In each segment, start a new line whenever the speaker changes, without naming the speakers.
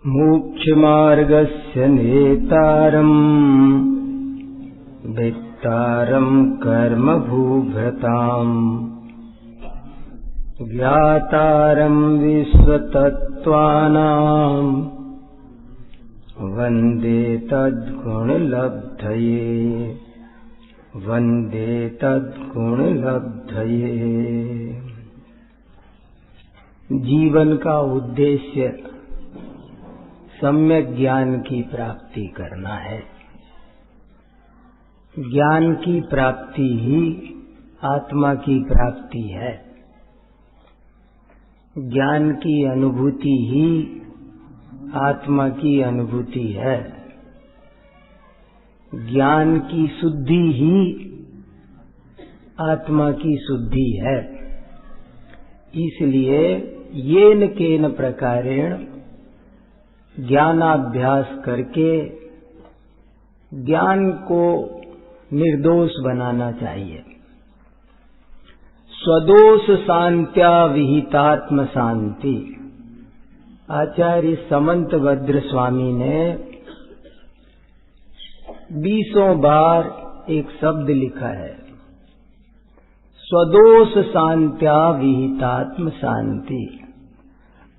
मोक्षमार्गस्य नेतारम् वेत्तारम् कर्मभूभृताम् ज्ञातारम् विश्वतत्त्वानाम् वन्दे तद्गुणलब्धये वन्दे तद्गुणलब्धये। जीवन का उद्देश्य सम्यक ज्ञान की प्राप्ति करना है। ज्ञान की प्राप्ति ही आत्मा की प्राप्ति है। ज्ञान की अनुभूति ही आत्मा की अनुभूति है। ज्ञान की शुद्धि ही आत्मा की शुद्धि है। इसलिए येन केन प्रकारेण ज्ञानाभ्यास करके ज्ञान को निर्दोष बनाना चाहिए। स्वदोष शांत्या विहितात्म शांति। आचार्य समंतभद्र स्वामी ने 20 बार एक शब्द लिखा है, स्वदोष शांत्या विहितात्म शांति।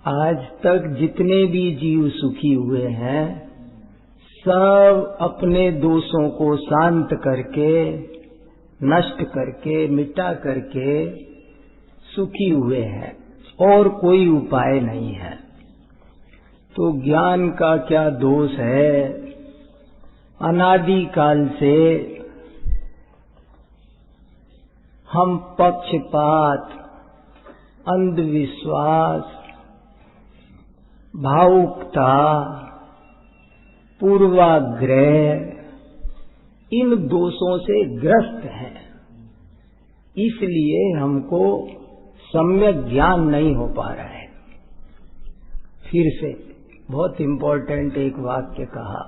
आज तक जितने भी जीव सुखी हुए हैं सब अपने दोषों को शांत करके, नष्ट करके, मिटा करके सुखी हुए हैं और कोई उपाय नहीं है। तो ज्ञान का क्या दोष है? अनादि काल से हम पक्षपात, अंधविश्वास, भावुकता, पूर्वाग्रह इन दोषों से ग्रस्त हैं। इसलिए हमको सम्यक ज्ञान नहीं हो पा रहा है। फिर से बहुत इम्पोर्टेंट एक वाक्य कहा,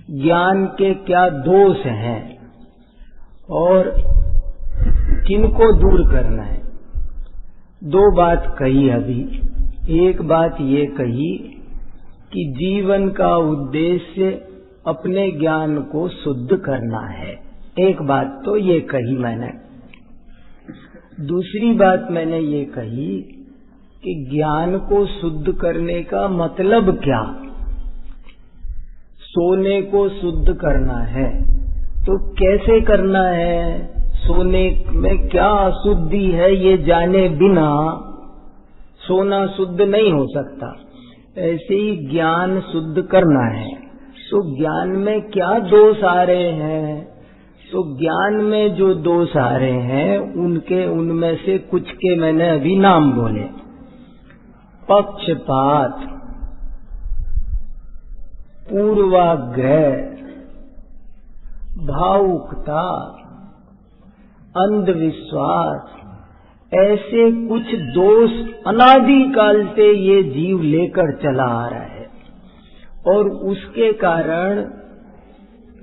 ज्ञान के क्या दोष हैं और किनको दूर करना है। 2 बात कही अभी। एक बात ये कही कि जीवन का उद्देश्य अपने ज्ञान को शुद्ध करना है। एक बात तो ये कही मैंने। दूसरी बात मैंने ये कही कि ज्ञान को शुद्ध करने का मतलब क्या? सोने को शुद्ध करना है तो कैसे करना है? सोने में क्या अशुद्धि है ये जाने बिना सोना शुद्ध नहीं हो सकता। ऐसे ही ज्ञान शुद्ध करना है तो ज्ञान में क्या दोष आ रहे हैं? तो ज्ञान में जो दोष आ रहे हैं उनमें से कुछ के मैंने अभी नाम बोले। पक्षपात, पूर्वाग्रह, भावुकता, अंधविश्वास, ऐसे कुछ दोष अनादि काल से ये जीव लेकर चला आ रहा है और उसके कारण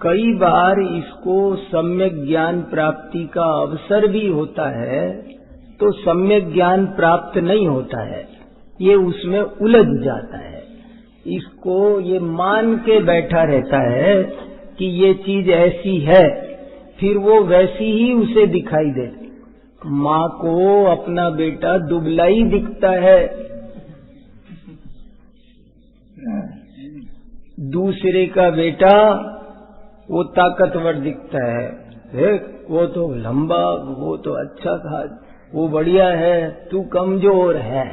कई बार इसको सम्यक ज्ञान प्राप्ति का अवसर भी होता है तो सम्यक ज्ञान प्राप्त नहीं होता है। ये उसमें उलझ जाता है। इसको ये मान के बैठा रहता है कि ये चीज ऐसी है, फिर वो वैसी ही उसे दिखाई देती। माँ को अपना बेटा दुबला ही दिखता है, दूसरे का बेटा वो ताकतवर दिखता है। वो तो लंबा, वो तो अच्छा था, वो बढ़िया है, तू कमजोर है।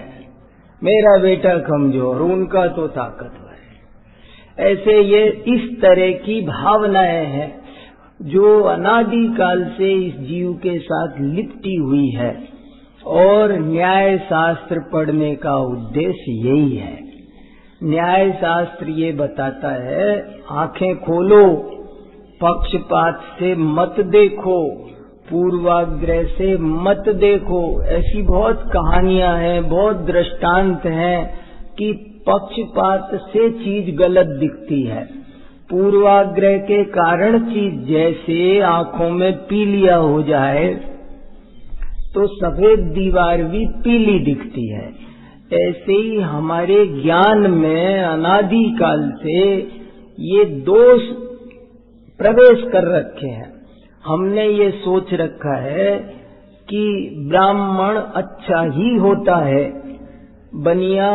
मेरा बेटा कमजोर, उनका तो ताकतवर है। ऐसे ये इस तरह की भावनाएं हैं जो अनादि काल से इस जीव के साथ लिपटी हुई है। और न्याय शास्त्र पढ़ने का उद्देश्य यही है। न्याय शास्त्र ये बताता है, आंखें खोलो, पक्षपात से मत देखो, पूर्वाग्रह से मत देखो। ऐसी बहुत कहानियां हैं, बहुत दृष्टांत हैं कि पक्षपात से चीज गलत दिखती है। पूर्वाग्रह के कारण चीज जैसे आंखों में पीलिया हो जाए तो सफेद दीवार भी पीली दिखती है। ऐसे ही हमारे ज्ञान में अनादि काल से ये दोष प्रवेश कर रखे हैं। हमने ये सोच रखा है कि ब्राह्मण अच्छा ही होता है, बनिया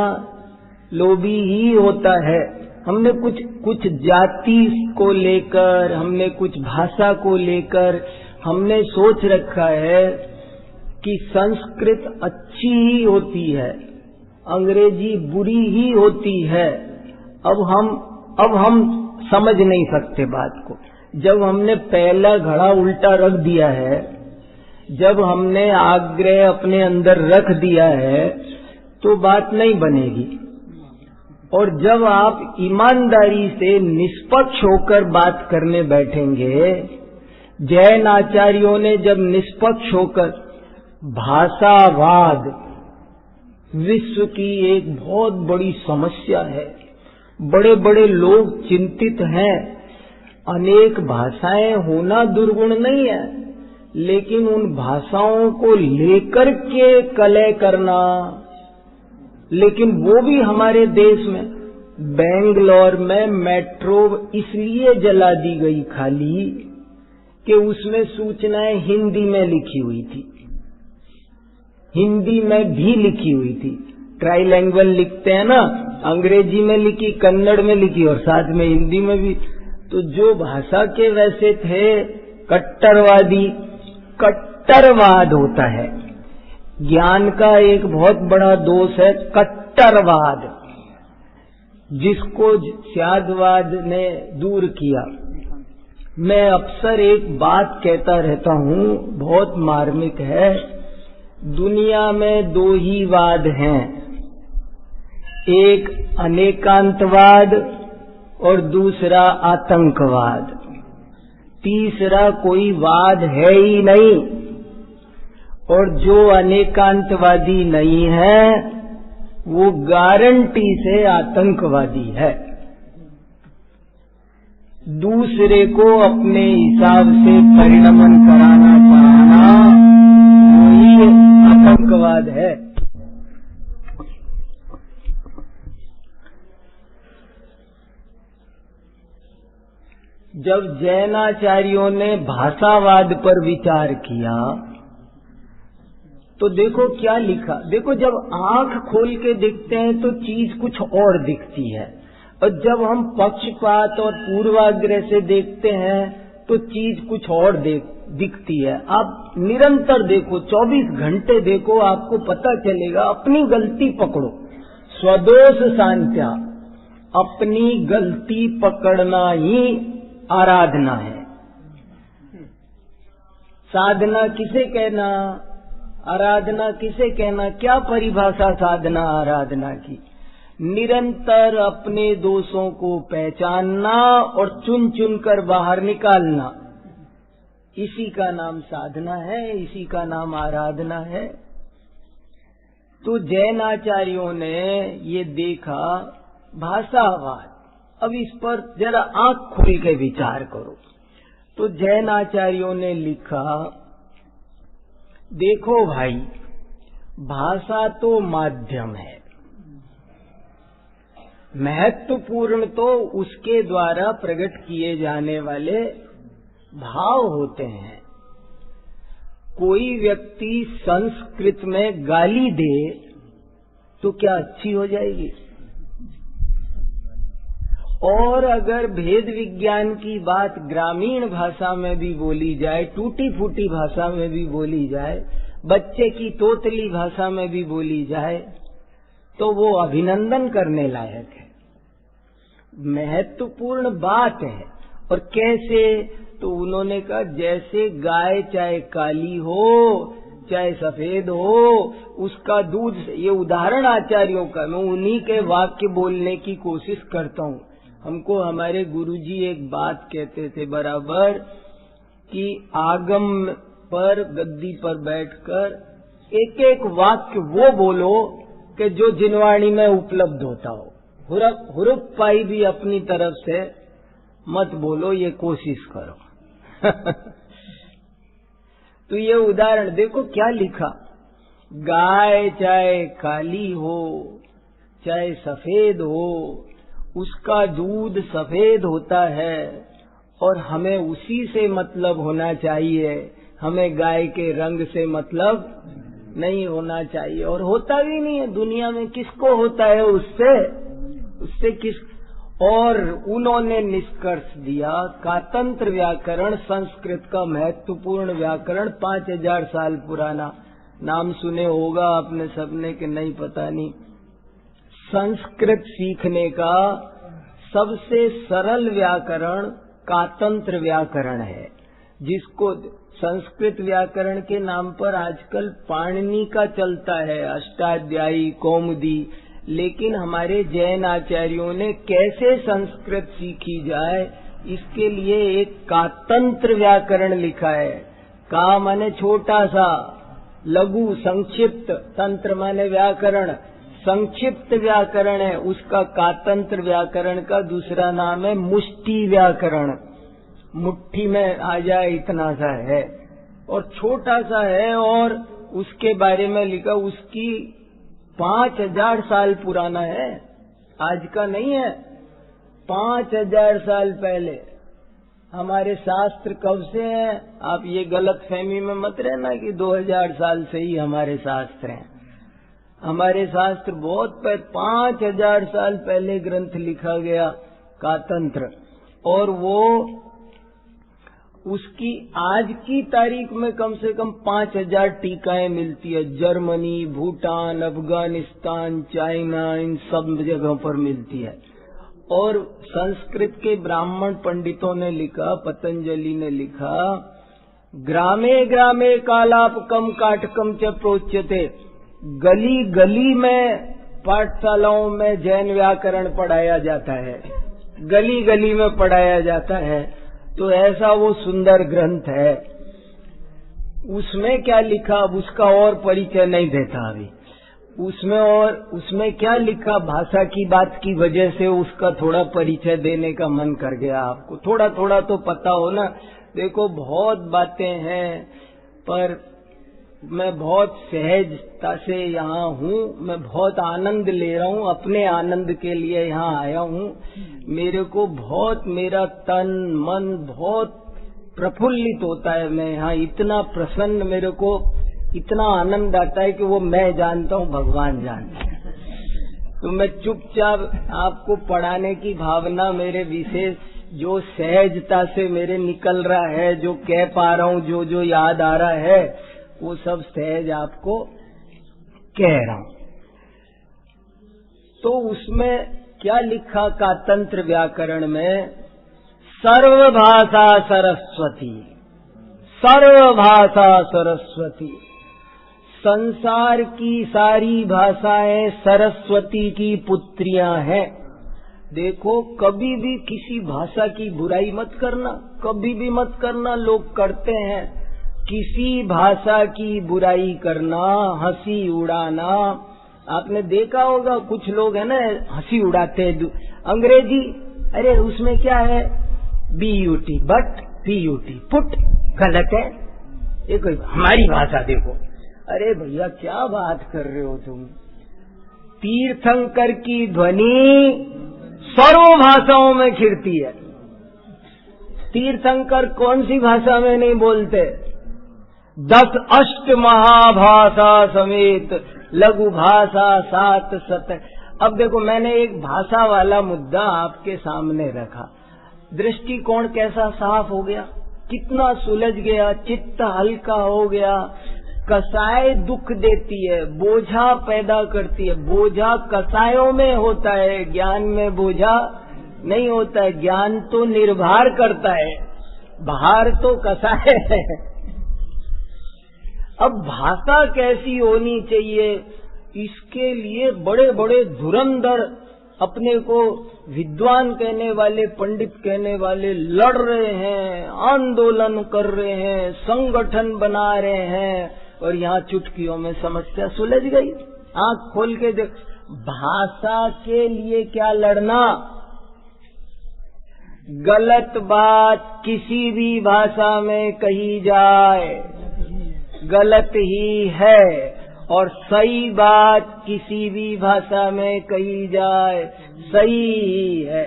लोभी ही होता है। हमने कुछ जाति को लेकर, हमने कुछ भाषा को लेकर हमने सोच रखा है कि संस्कृत अच्छी ही होती है, अंग्रेजी बुरी ही होती है। अब हम समझ नहीं सकते बात को। जब हमने पहला घड़ा उल्टा रख दिया है, जब हमने आग्रह अपने अंदर रख दिया है, तो बात नहीं बनेगी। और जब आप ईमानदारी से निष्पक्ष होकर बात करने बैठेंगे, जैन आचार्यों ने जब निष्पक्ष होकर, भाषावाद विश्व की एक बहुत बड़ी समस्या है, बड़े बड़े लोग चिंतित हैं। अनेक भाषाएं होना दुर्गुण नहीं है, लेकिन उन भाषाओं को लेकर के कलह करना, लेकिन वो भी हमारे देश में बेंगलोर में मेट्रो इसलिए जला दी गई खाली कि उसमें सूचनाएं हिंदी में लिखी हुई थी, हिंदी में भी लिखी हुई थी। ट्राइलैंग्वेल लिखते हैं ना, अंग्रेजी में लिखी, कन्नड़ में लिखी और साथ में हिंदी में भी। तो जो भाषा के वैसे थे कट्टरवादी, कट्टरवाद होता है। ज्ञान का एक बहुत बड़ा दोष है कट्टरवाद, जिसको स्यादवाद ने दूर किया। मैं अक्सर एक बात कहता रहता हूँ, बहुत मार्मिक है। दुनिया में दो ही वाद हैं, एक अनेकांतवाद और दूसरा आतंकवाद। तीसरा कोई वाद है ही नहीं। और जो अनेकांतवादी नहीं है वो गारंटी से आतंकवादी है। दूसरे को अपने हिसाब से परिणमन कराना चाहना वही आतंकवाद है। जब जैनाचार्यों ने भाषावाद पर विचार किया तो देखो क्या लिखा। देखो, जब आंख खोल के देखते हैं तो चीज कुछ और दिखती है, और जब हम पक्षपात और पूर्वाग्रह से देखते हैं तो चीज कुछ और दिखती है। आप निरंतर देखो, 24 घंटे देखो, आपको पता चलेगा। अपनी गलती पकड़ो, स्वदोष शांत्या, अपनी गलती पकड़ना ही आराधना है। साधना किसे कहना, आराधना किसे कहना? क्या परिभाषा साधना आराधना की? निरंतर अपने दोषों को पहचानना और चुन चुन कर बाहर निकालना, इसी का नाम साधना है, इसी का नाम आराधना है। तो जैन आचार्यों ने ये देखा भाषावाद। अब इस पर जरा आंख खोल के विचार करो। तो जैन आचार्यों ने लिखा, देखो भाई, भाषा तो माध्यम है, महत्वपूर्ण तो उसके द्वारा प्रकट किए जाने वाले भाव होते हैं। कोई व्यक्ति संस्कृत में गाली दे तो क्या अच्छी हो जाएगी? और अगर भेद विज्ञान की बात ग्रामीण भाषा में भी बोली जाए, टूटी फूटी भाषा में भी बोली जाए, बच्चे की तोतली भाषा में भी बोली जाए, तो वो अभिनंदन करने लायक है, महत्वपूर्ण बात है। और कैसे? तो उन्होंने कहा, जैसे गाय चाहे काली हो चाहे सफेद हो, उसका दूध, ये उदाहरण आचार्यों का, मैं उन्हीं के वाक्य बोलने की कोशिश करता हूँ। हमको हमारे गुरुजी एक बात कहते थे बराबर कि आगम पर, गद्दी पर बैठकर एक एक वाक्य वो बोलो कि जो जिनवाणी में उपलब्ध होता हो। हुरुप पाई भी अपनी तरफ से मत बोलो, ये कोशिश करो। तो ये उदाहरण देखो क्या लिखा। गाय चाहे काली हो चाहे सफेद हो, उसका दूध सफेद होता है और हमें उसी से मतलब होना चाहिए। हमें गाय के रंग से मतलब नहीं होना चाहिए, और होता भी नहीं है। दुनिया में किसको होता है उससे किस। और उन्होंने निष्कर्ष दिया, कातंत्र व्याकरण संस्कृत का महत्वपूर्ण व्याकरण, 5000 साल पुराना। नाम सुने होगा आपने सबने कि नहीं पता नहीं। संस्कृत सीखने का सबसे सरल व्याकरण कातंत्र व्याकरण है, जिसको संस्कृत व्याकरण के नाम पर आजकल पाणिनि का चलता है, अष्टाध्यायी, कौमुदी। लेकिन हमारे जैन आचार्यों ने कैसे संस्कृत सीखी जाए, इसके लिए एक कातंत्र व्याकरण लिखा है। का माने छोटा सा, लघु संक्षिप्त, तंत्र माने व्याकरण, संक्षिप्त व्याकरण है उसका। कातंत्र व्याकरण का दूसरा नाम है मुष्टि व्याकरण। मुट्ठी में आ जाए इतना सा है और छोटा सा है, और उसके बारे में लिखा, उसकी 5000 साल पुराना है, आज का नहीं है। 5000 साल पहले हमारे शास्त्र कब से हैं? आप ये गलत फहमी में मत रहना कि 2000 साल से ही हमारे शास्त्र हैं। हमारे शास्त्र बहुत 5000 साल पहले ग्रंथ लिखा गया कातंत्र, और वो उसकी आज की तारीख में कम से कम 5000 टीकाएं मिलती है। जर्मनी, भूटान, अफगानिस्तान, चाइना, इन सब जगहों पर मिलती है। और संस्कृत के ब्राह्मण पंडितों ने लिखा, पतंजलि ने लिखा, ग्रामे ग्रामे कालापकम काटकम च प्रोच्यते। गली गली में पाठशालाओं में जैन व्याकरण पढ़ाया जाता है, गली गली में पढ़ाया जाता है। तो ऐसा वो सुंदर ग्रंथ है, उसमें क्या लिखा अब उसका और परिचय नहीं देता अभी। उसमें क्या लिखा, भाषा की बात की वजह से उसका थोड़ा परिचय देने का मन कर गया। आपको थोड़ा थोड़ा तो पता हो ना। देखो बहुत बातें हैं, पर मैं बहुत सहजता से यहाँ हूँ, मैं बहुत आनंद ले रहा हूँ, अपने आनंद के लिए यहाँ आया हूँ। मेरे को बहुत, मेरा तन मन बहुत प्रफुल्लित होता है। मैं यहाँ इतना प्रसन्न, मेरे को इतना आनंद आता है कि वो मैं जानता हूँ, भगवान जानता है। तो मैं चुपचाप आपको पढ़ाने की भावना मेरे विशेष, जो सहजता से मेरे निकल रहा है, जो कह पा रहा हूँ, जो जो याद आ रहा है, वो सब सहज आपको कह रहा हूं। तो उसमें क्या लिखा कातंत्र व्याकरण में, सर्वभाषा सरस्वती, सर्वभाषा सरस्वती। संसार की सारी भाषाएं सरस्वती की पुत्रियां हैं। देखो कभी भी किसी भाषा की बुराई मत करना, कभी भी मत करना, लोग करते हैं। किसी भाषा की बुराई करना, हंसी उड़ाना, आपने देखा होगा कुछ लोग है ना हंसी उड़ाते हैं अंग्रेजी। अरे उसमें क्या है, BUT बट, PUT पुट, गलत है। ये कोई हमारी भाषा देखो। अरे भैया क्या बात कर रहे हो तुम। तीर्थंकर की ध्वनि सर्व भाषाओं में खिरती है। तीर्थंकर कौन सी भाषा में नहीं बोलते? 10 अष्ट महाभाषा समेत लघु भाषा 7 सत। अब देखो मैंने एक भाषा वाला मुद्दा आपके सामने रखा, दृष्टिकोण कैसा साफ हो गया, कितना सुलझ गया, चित्त हल्का हो गया। कसाय दुख देती है, बोझा पैदा करती है। बोझा कसायों में होता है, ज्ञान में बोझा नहीं होता है। ज्ञान तो निर्भर करता है, भार तो कसाय है। अब भाषा कैसी होनी चाहिए, इसके लिए बड़े बड़े धुरंधर, अपने को विद्वान कहने वाले, पंडित कहने वाले लड़ रहे हैं, आंदोलन कर रहे हैं, संगठन बना रहे हैं, और यहाँ चुटकियों में समस्या सुलझ गई। आंख खोल के देख, भाषा के लिए क्या लड़ना। गलत बात किसी भी भाषा में कही जाए गलत ही है, और सही बात किसी भी भाषा में कही जाए सही ही है,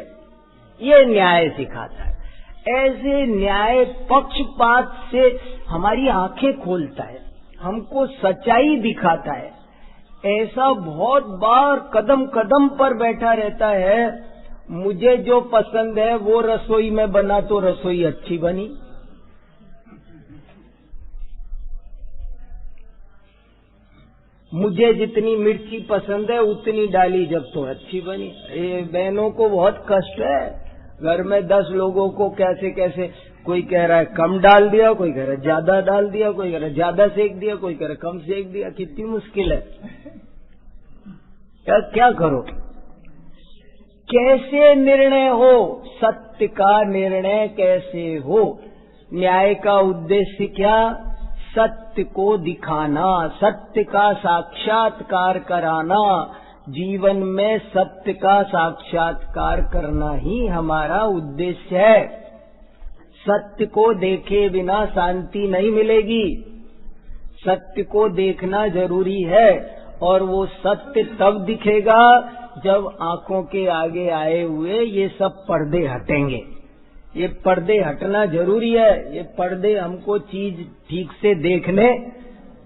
ये न्याय सिखाता है। ऐसे न्याय पक्षपात से हमारी आंखें खोलता है, हमको सच्चाई दिखाता है। ऐसा बहुत बार कदम कदम पर बैठा रहता है, मुझे जो पसंद है वो रसोई में बना तो रसोई अच्छी बनी, मुझे जितनी मिर्ची पसंद है उतनी डाली जब तो अच्छी बनी। ये बहनों को बहुत कष्ट है, घर में 10 लोगों को कैसे कैसे, कोई कह रहा है कम डाल दिया, कोई कह रहा है ज्यादा डाल दिया, कोई कह रहा है ज्यादा सेक दिया, कोई कह रहा है कम सेक दिया। कितनी मुश्किल है, क्या करो। कैसे निर्णय हो, सत्य का निर्णय कैसे हो। न्याय का उद्देश्य क्या, सत्य को दिखाना, सत्य का साक्षात्कार कराना। जीवन में सत्य का साक्षात्कार करना ही हमारा उद्देश्य है। सत्य को देखे बिना शांति नहीं मिलेगी, सत्य को देखना जरूरी है। और वो सत्य तब दिखेगा जब आंखों के आगे आए हुए ये सब पर्दे हटेंगे। ये पर्दे हटना जरूरी है। ये पर्दे हमको चीज ठीक से देखने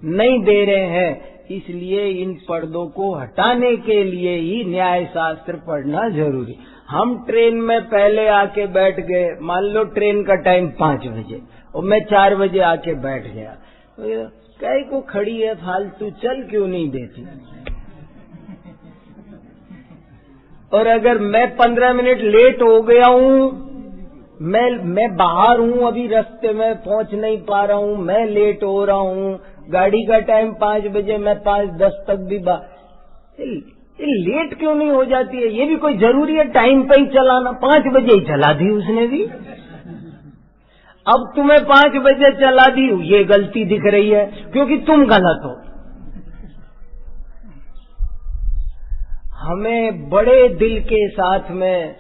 नहीं दे रहे हैं, इसलिए इन पर्दों को हटाने के लिए ही न्याय शास्त्र पढ़ना जरूरी। हम ट्रेन में पहले आके बैठ गए, मान लो ट्रेन का टाइम 5 बजे और मैं 4 बजे आके बैठ गया, तो कई को खड़ी है फालतू, चल क्यों नहीं देती। और अगर मैं 15 मिनट लेट हो गया हूँ, मैं बाहर हूँ, अभी रास्ते में पहुंच नहीं पा रहा हूँ, मैं लेट हो रहा हूँ, गाड़ी का टाइम 5 बजे, मैं 5:10 तक भी लेट क्यों नहीं हो जाती है। ये भी कोई जरूरी है टाइम पे ही चलाना, 5 बजे ही चला दी उसने भी। अब तुम्हें 5 बजे चला दी, ये गलती दिख रही है क्योंकि तुम गलत हो। हमें बड़े दिल के साथ में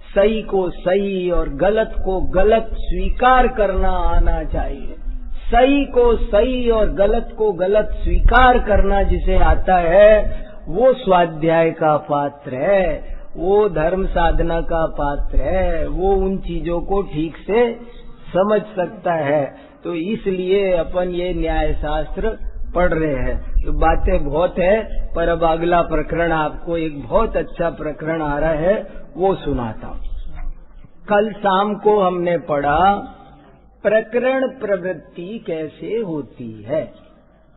सही को सही और गलत को गलत स्वीकार करना आना चाहिए। सही को सही और गलत को गलत स्वीकार करना जिसे आता है वो स्वाध्याय का पात्र है, वो धर्म साधना का पात्र है, वो उन चीजों को ठीक से समझ सकता है। तो इसलिए अपन ये न्याय शास्त्र पढ़ रहे हैं। तो बातें बहुत है, पर अब अगला प्रकरण आपको एक बहुत अच्छा प्रकरण आ रहा है, वो सुनाता हूं। कल शाम को हमने पढ़ा प्रकरण प्रवृत्ति कैसे होती है।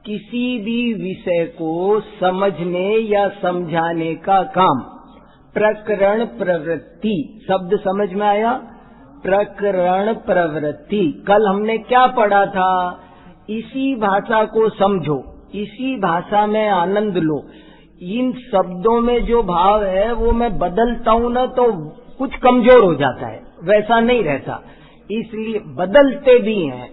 किसी भी विषय को समझने या समझाने का काम प्रकरण प्रवृत्ति, शब्द समझ में आया, प्रकरण प्रवृत्ति। कल हमने क्या पढ़ा था, इसी भाषा को समझो, इसी भाषा में आनंद लो। इन शब्दों में जो भाव है वो मैं बदलता हूँ ना तो कुछ कमजोर हो जाता है, वैसा नहीं रहता, इसलिए बदलते भी हैं,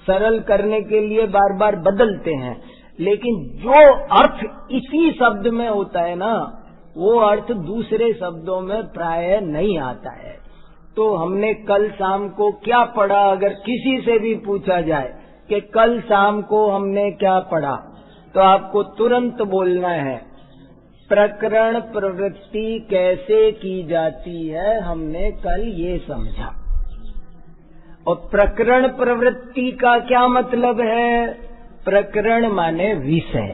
सरल करने के लिए बार बार बदलते हैं। लेकिन जो अर्थ इसी शब्द में होता है ना, वो अर्थ दूसरे शब्दों में प्राय नहीं आता है। तो हमने कल शाम को क्या पढ़ा, अगर किसी से भी पूछा जाए कि कल शाम को हमने क्या पढ़ा, तो आपको तुरंत बोलना है प्रकरण प्रवृत्ति कैसे की जाती है, हमने कल ये समझा। और प्रकरण प्रवृत्ति का क्या मतलब है, प्रकरण माने विषय,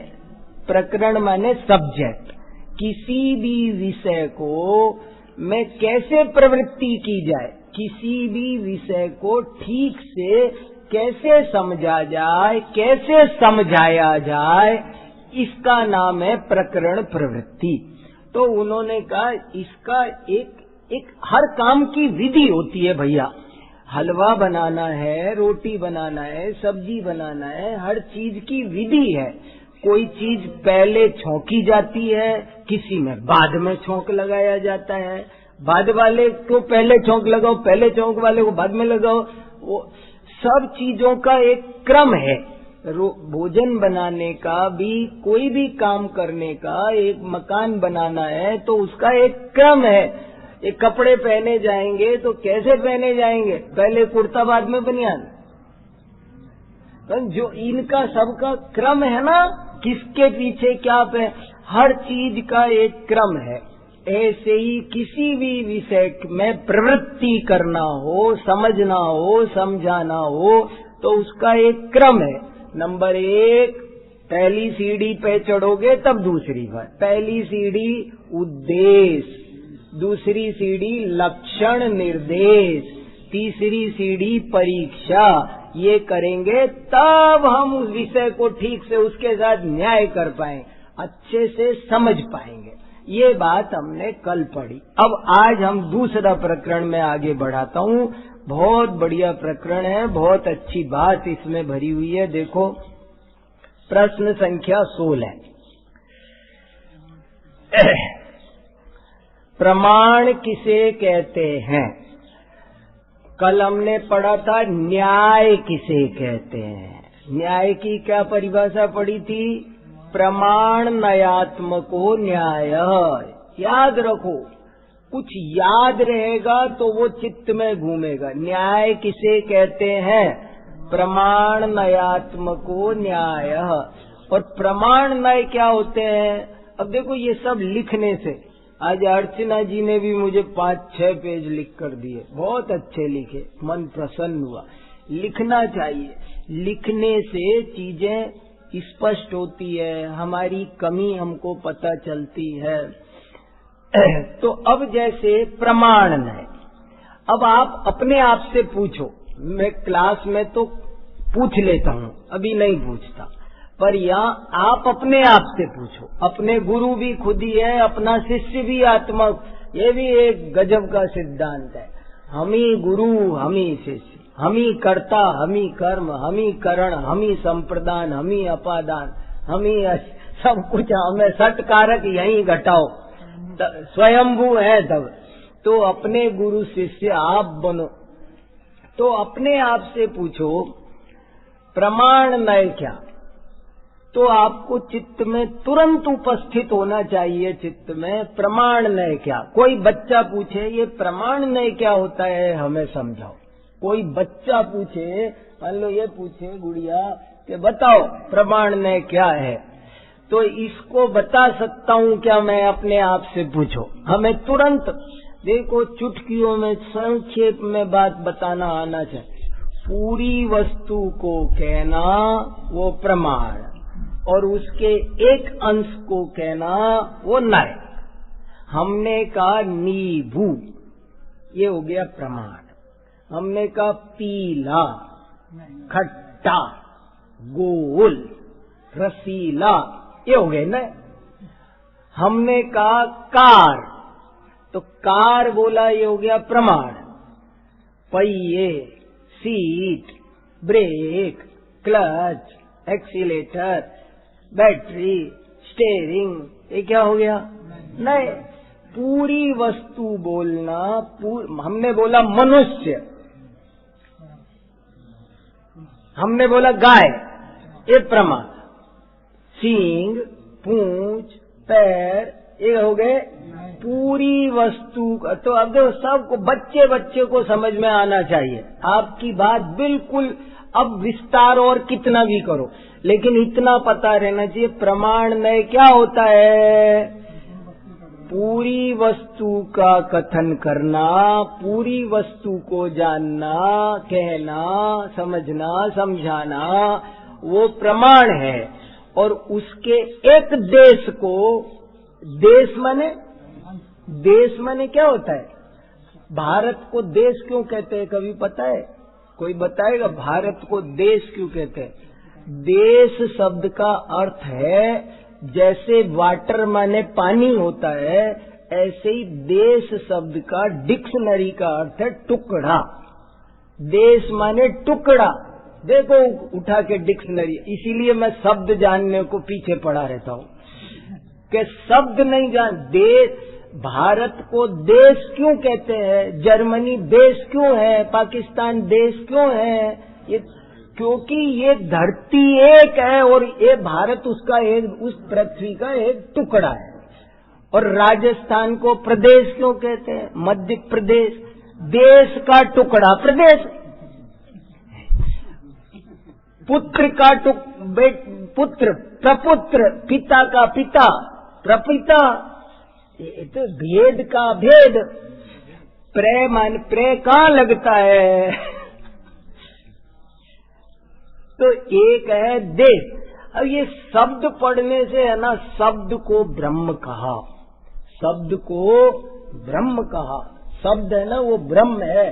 प्रकरण माने सब्जेक्ट। किसी भी विषय को में कैसे प्रवृत्ति की जाए, किसी भी विषय को ठीक से कैसे समझा जाए, कैसे समझाया जाए, इसका नाम है प्रकरण प्रवृत्ति। तो उन्होंने कहा इसका एक हर काम की विधि होती है भैया। हलवा बनाना है, रोटी बनाना है, सब्जी बनाना है, हर चीज की विधि है। कोई चीज पहले छौंकी जाती है, किसी में बाद में छौंक लगाया जाता है, बाद वाले को पहले छौंक लगाओ, पहले छौंक वाले को बाद में लगाओ। वो सब चीजों का एक क्रम है। भोजन बनाने का भी, कोई भी काम करने का, एक मकान बनाना है तो उसका एक क्रम है। ये कपड़े पहने जाएंगे तो कैसे पहने जाएंगे, पहले कुर्ता बाद में बनियान, जो इनका सबका क्रम है ना, किसके पीछे क्या पे, हर चीज का एक क्रम है। ऐसे ही किसी भी विषय में प्रवृत्ति करना हो, समझना हो, समझाना हो तो उसका एक क्रम है। नंबर 1, पहली सीढ़ी पे चढ़ोगे तब दूसरी बात। पहली सीढ़ी उद्देश्य, दूसरी सीढ़ी लक्षण निर्देश, तीसरी सीढ़ी परीक्षा। ये करेंगे तब हम उस विषय को ठीक से उसके साथ न्याय कर पाएंगे, अच्छे से समझ पाएंगे। ये बात हमने कल पढ़ी। अब आज हम दूसरा प्रकरण में आगे बढ़ाता हूँ। बहुत बढ़िया प्रकरण है, बहुत अच्छी बात इसमें भरी हुई है। देखो प्रश्न संख्या 16, प्रमाण किसे कहते हैं? कल हमने पढ़ा था न्याय किसे कहते हैं। न्याय की क्या परिभाषा पढ़ी थी? प्रमाण नयात्मको न्याय। याद रखो, कुछ याद रहेगा तो वो चित्त में घूमेगा। न्याय किसे कहते हैं? प्रमाण नयात्मको न्याय। और प्रमाण नय क्या होते हैं? अब देखो ये सब लिखने से, आज अर्चना जी ने भी मुझे 5-6 पेज लिख कर दिए, बहुत अच्छे लिखे, मन प्रसन्न हुआ। लिखना चाहिए, लिखने से चीजें स्पष्ट होती है, हमारी कमी हमको पता चलती है। तो अब जैसे प्रमाण है, अब आप अपने आप से पूछो। मैं क्लास में तो पूछ लेता हूँ, अभी नहीं पूछता, पर यहाँ आप अपने आप से पूछो। अपने गुरु भी खुद ही है, अपना शिष्य भी आत्मा। ये भी एक गजब का सिद्धांत है। हम ही गुरु, हम ही शिष्य, हम ही कर्ता, हम ही कर्म, हम ही करण, हम ही संप्रदान, हम ही अपादान, हम ही सब कुछ हमें सट कारक यही घटाओ, स्वयंभू है तब। तो अपने गुरु शिष्य आप बनो। तो अपने आप से पूछो प्रमाण नय क्या? तो आपको चित्त में तुरंत उपस्थित होना चाहिए, चित्त में प्रमाण नय क्या। कोई बच्चा पूछे ये प्रमाण नय क्या होता है, हमें समझाओ। कोई बच्चा पूछे, मान लो ये पूछे गुड़िया कि बताओ प्रमाण नय क्या है, तो इसको बता सकता हूँ क्या मैं? अपने आप से पूछो। हमें तुरंत देखो चुटकियों में संक्षेप में बात बताना आना चाहिए। पूरी वस्तु को कहना वो प्रमाण, और उसके एक अंश को कहना वो नय। हमने कहा नींबू, ये हो गया प्रमाण। हमने कहा पीला, खट्टा, गोल, रसीला, ये हो गए ना। हमने कहा कार, तो कार बोला, ये हो गया प्रमाण। पहिए, seat, brake, clutch, accelerator, battery, steering, ये क्या हो गया? नहीं। पूरी वस्तु बोलना, हमने बोला मनुष्य, हमने बोला गाय, ये प्रमाण। सींग, पूंछ, पैर, ये हो गए पूरी वस्तु का। तो अब देखो सबको, बच्चे को समझ में आना चाहिए। आपकी बात बिल्कुल, अब विस्तार और कितना भी करो, लेकिन इतना पता रहना चाहिए प्रमाण नय क्या होता है। पूरी वस्तु का कथन करना, पूरी वस्तु को जानना, कहना, समझना, समझाना, वो प्रमाण है। और उसके एक देश को, देश माने क्या होता है? भारत को देश क्यों कहते हैं, कभी पता है? कोई बताएगा भारत को देश क्यों कहते हैं? देश शब्द का अर्थ है, जैसे वाटर माने पानी होता है, ऐसे ही देश शब्द का डिक्शनरी का अर्थ है टुकड़ा। देश माने टुकड़ा। देखो उठा के डिक्शनरी, इसीलिए मैं शब्द जानने को पीछे पड़ा रहता हूँ कि शब्द नहीं जान। देश, भारत को देश क्यों कहते हैं? जर्मनी देश क्यों है? पाकिस्तान देश क्यों है? ये क्योंकि ये धरती एक है और ये भारत उसका एक, उस पृथ्वी का एक टुकड़ा है। और राजस्थान को प्रदेश क्यों कहते हैं? मध्य प्रदेश, देश का टुकड़ा प्रदेश। पुत्र का पुत्र, प्रपुत्र, पिता का पिता, प्रपिता, ये तो भेद का भेद। प्रे कहाँ लगता है? तो एक है देश। अब ये शब्द पढ़ने से है ना, शब्द को ब्रह्म कहा, शब्द को ब्रह्म कहा। शब्द है ना वो ब्रह्म है।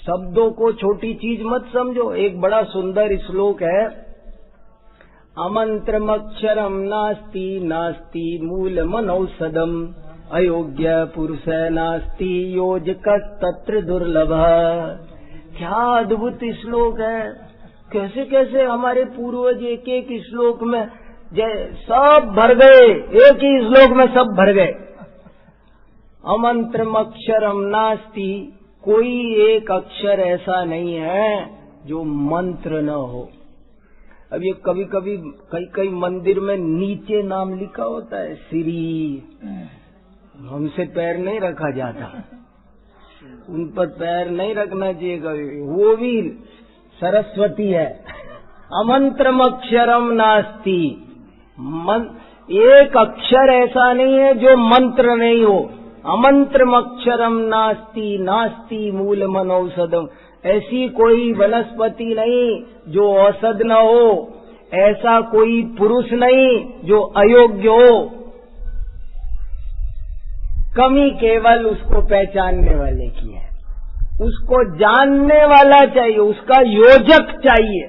शब्दों को छोटी चीज मत समझो। एक बड़ा सुंदर श्लोक है, अमंत्रमक्षरम नास्ति नास्ति मूलमनौषधम अयोग्य पुरुष नास्ति योजकस्तत्र दुर्लभ। क्या अद्भुत श्लोक है। कैसे कैसे हमारे पूर्वज एक एक श्लोक में सब भर गए, एक ही श्लोक में सब भर गए। अमंत्रम अक्षरम नास्ति, कोई एक अक्षर ऐसा नहीं है जो मंत्र न हो। अब ये कभी कभी कई मंदिर में नीचे नाम लिखा होता है, श्री, हमसे पैर नहीं रखा जाता, उन पर पैर नहीं रखना चाहिए कभी, वो भी सरस्वती है। अमंत्रम अक्षरम नास्ति, एक अक्षर ऐसा नहीं है जो मंत्र नहीं हो। अमंत्रम अक्षरम नास्ति नास्ति मूलमनौषधम, ऐसी कोई वनस्पति नहीं जो औषध न हो, ऐसा कोई पुरुष नहीं जो अयोग्य हो। कमी केवल उसको पहचानने वाले की है, उसको जानने वाला चाहिए, उसका योजक चाहिए।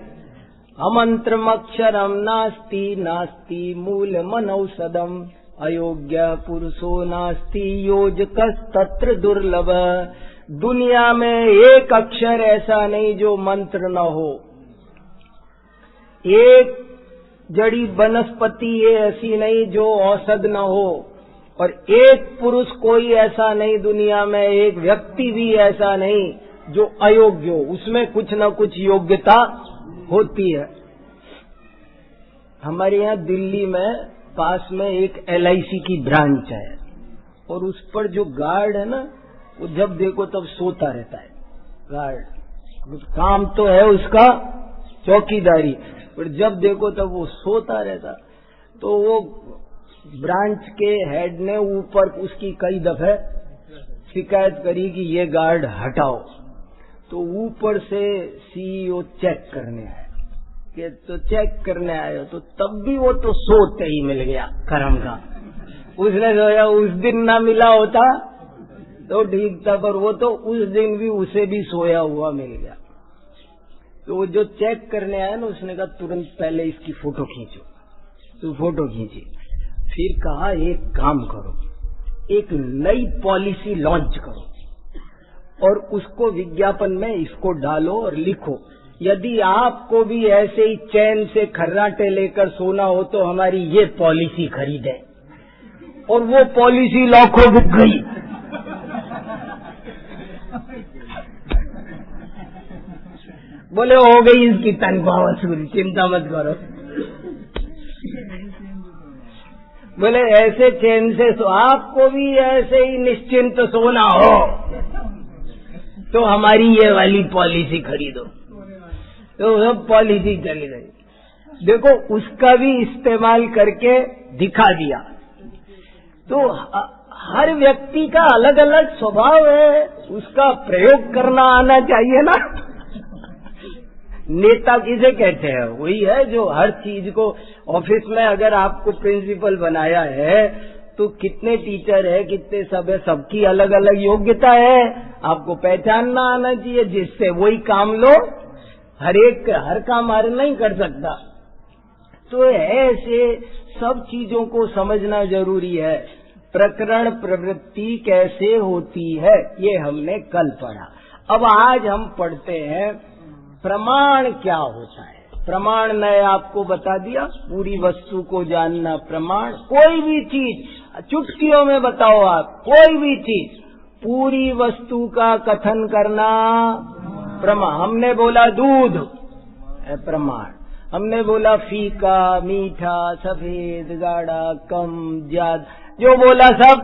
अमंत्रम अक्षरम नास्ति नास्ति मूलमनौषधम अयोग्य पुरुषो नास्ति योजकस्तत्र दुर्लभ। दुनिया में एक अक्षर ऐसा नहीं जो मंत्र न हो, एक जड़ी वनस्पति ये ऐसी नहीं जो औषध न हो, और एक पुरुष कोई ऐसा नहीं दुनिया में, एक व्यक्ति भी ऐसा नहीं जो अयोग्य हो। उसमें कुछ न कुछ योग्यता होती है। हमारे यहाँ दिल्ली में पास में एक LIC की ब्रांच है, और उस पर जो गार्ड है ना, वो जब देखो तब सोता रहता है। गार्ड काम तो है उसका चौकीदारी, पर जब देखो तब वो सोता रहता। तो वो ब्रांच के हेड ने ऊपर उसकी कई दफे शिकायत करी कि ये गार्ड हटाओ। तो ऊपर से CEO चेक करने आए, कि तो चेक करने आए, तो तब भी वो तो सोते ही मिल गया करम का। उसने सोचा उस दिन ना मिला होता तो ठीक था, पर वो तो उस दिन भी उसे भी सोया हुआ मिल गया। तो वो जो चेक करने आया ना, उसने कहा तुरंत पहले इसकी फोटो खींचो। तो फोटो खींची, फिर कहा एक काम करो, एक नई पॉलिसी लॉन्च करो और उसको विज्ञापन में इसको डालो और लिखो, यदि आपको भी ऐसे ही चैन से खर्राटे लेकर सोना हो तो हमारी ये पॉलिसी खरीदें। और वो पॉलिसी लाखों बिक गई। बोले हो गई इसकी तनख्वाह वसूल, चिंता मत करो। बोले ऐसे चैन से आपको भी ऐसे ही निश्चिंत सोना हो तो हमारी ये वाली पॉलिसी खरीदो। तो सब पॉलिसी चली गई। देखो उसका भी इस्तेमाल करके दिखा दिया। तो हर व्यक्ति का अलग अलग स्वभाव है, उसका प्रयोग करना आना चाहिए ना। नेता किसे कहते हैं? वही है जो हर चीज को, ऑफिस में अगर आपको प्रिंसिपल बनाया है तो कितने टीचर है, कितने सब है, सबकी अलग अलग योग्यता है। आपको पहचानना आना चाहिए जिससे वही काम लो। हर काम हर नहीं कर सकता। तो ऐसे सब चीजों को समझना जरूरी है। प्रकरण प्रवृत्ति कैसे होती है ये हमने कल पढ़ा। अब आज हम पढ़ते हैं प्रमाण क्या होता है। प्रमाण मैं आपको बता दिया, पूरी वस्तु को जानना प्रमाण। कोई भी चीज चुटकियों में बताओ आप, कोई भी चीज पूरी वस्तु का कथन करना प्रमाण। हमने बोला दूध है प्रमाण, हमने बोला फीका, मीठा, सफेद, गाढ़ा, कम, ज्यादा, जो बोला सब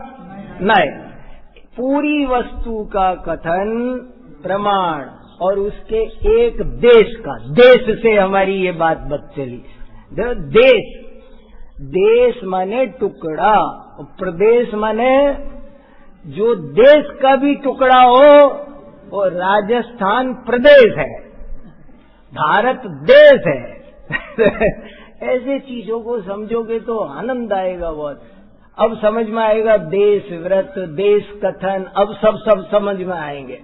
नहीं। पूरी वस्तु का कथन प्रमाण। और उसके एक देश का, देश से हमारी ये बात चली। देश, देश माने टुकड़ा, प्रदेश माने जो देश का भी टुकड़ा हो वो राजस्थान प्रदेश है, भारत देश है। ऐसे चीजों को समझोगे तो आनंद आएगा बहुत। अब समझ में आएगा देश व्रत, देश कथन, अब सब समझ में आएंगे।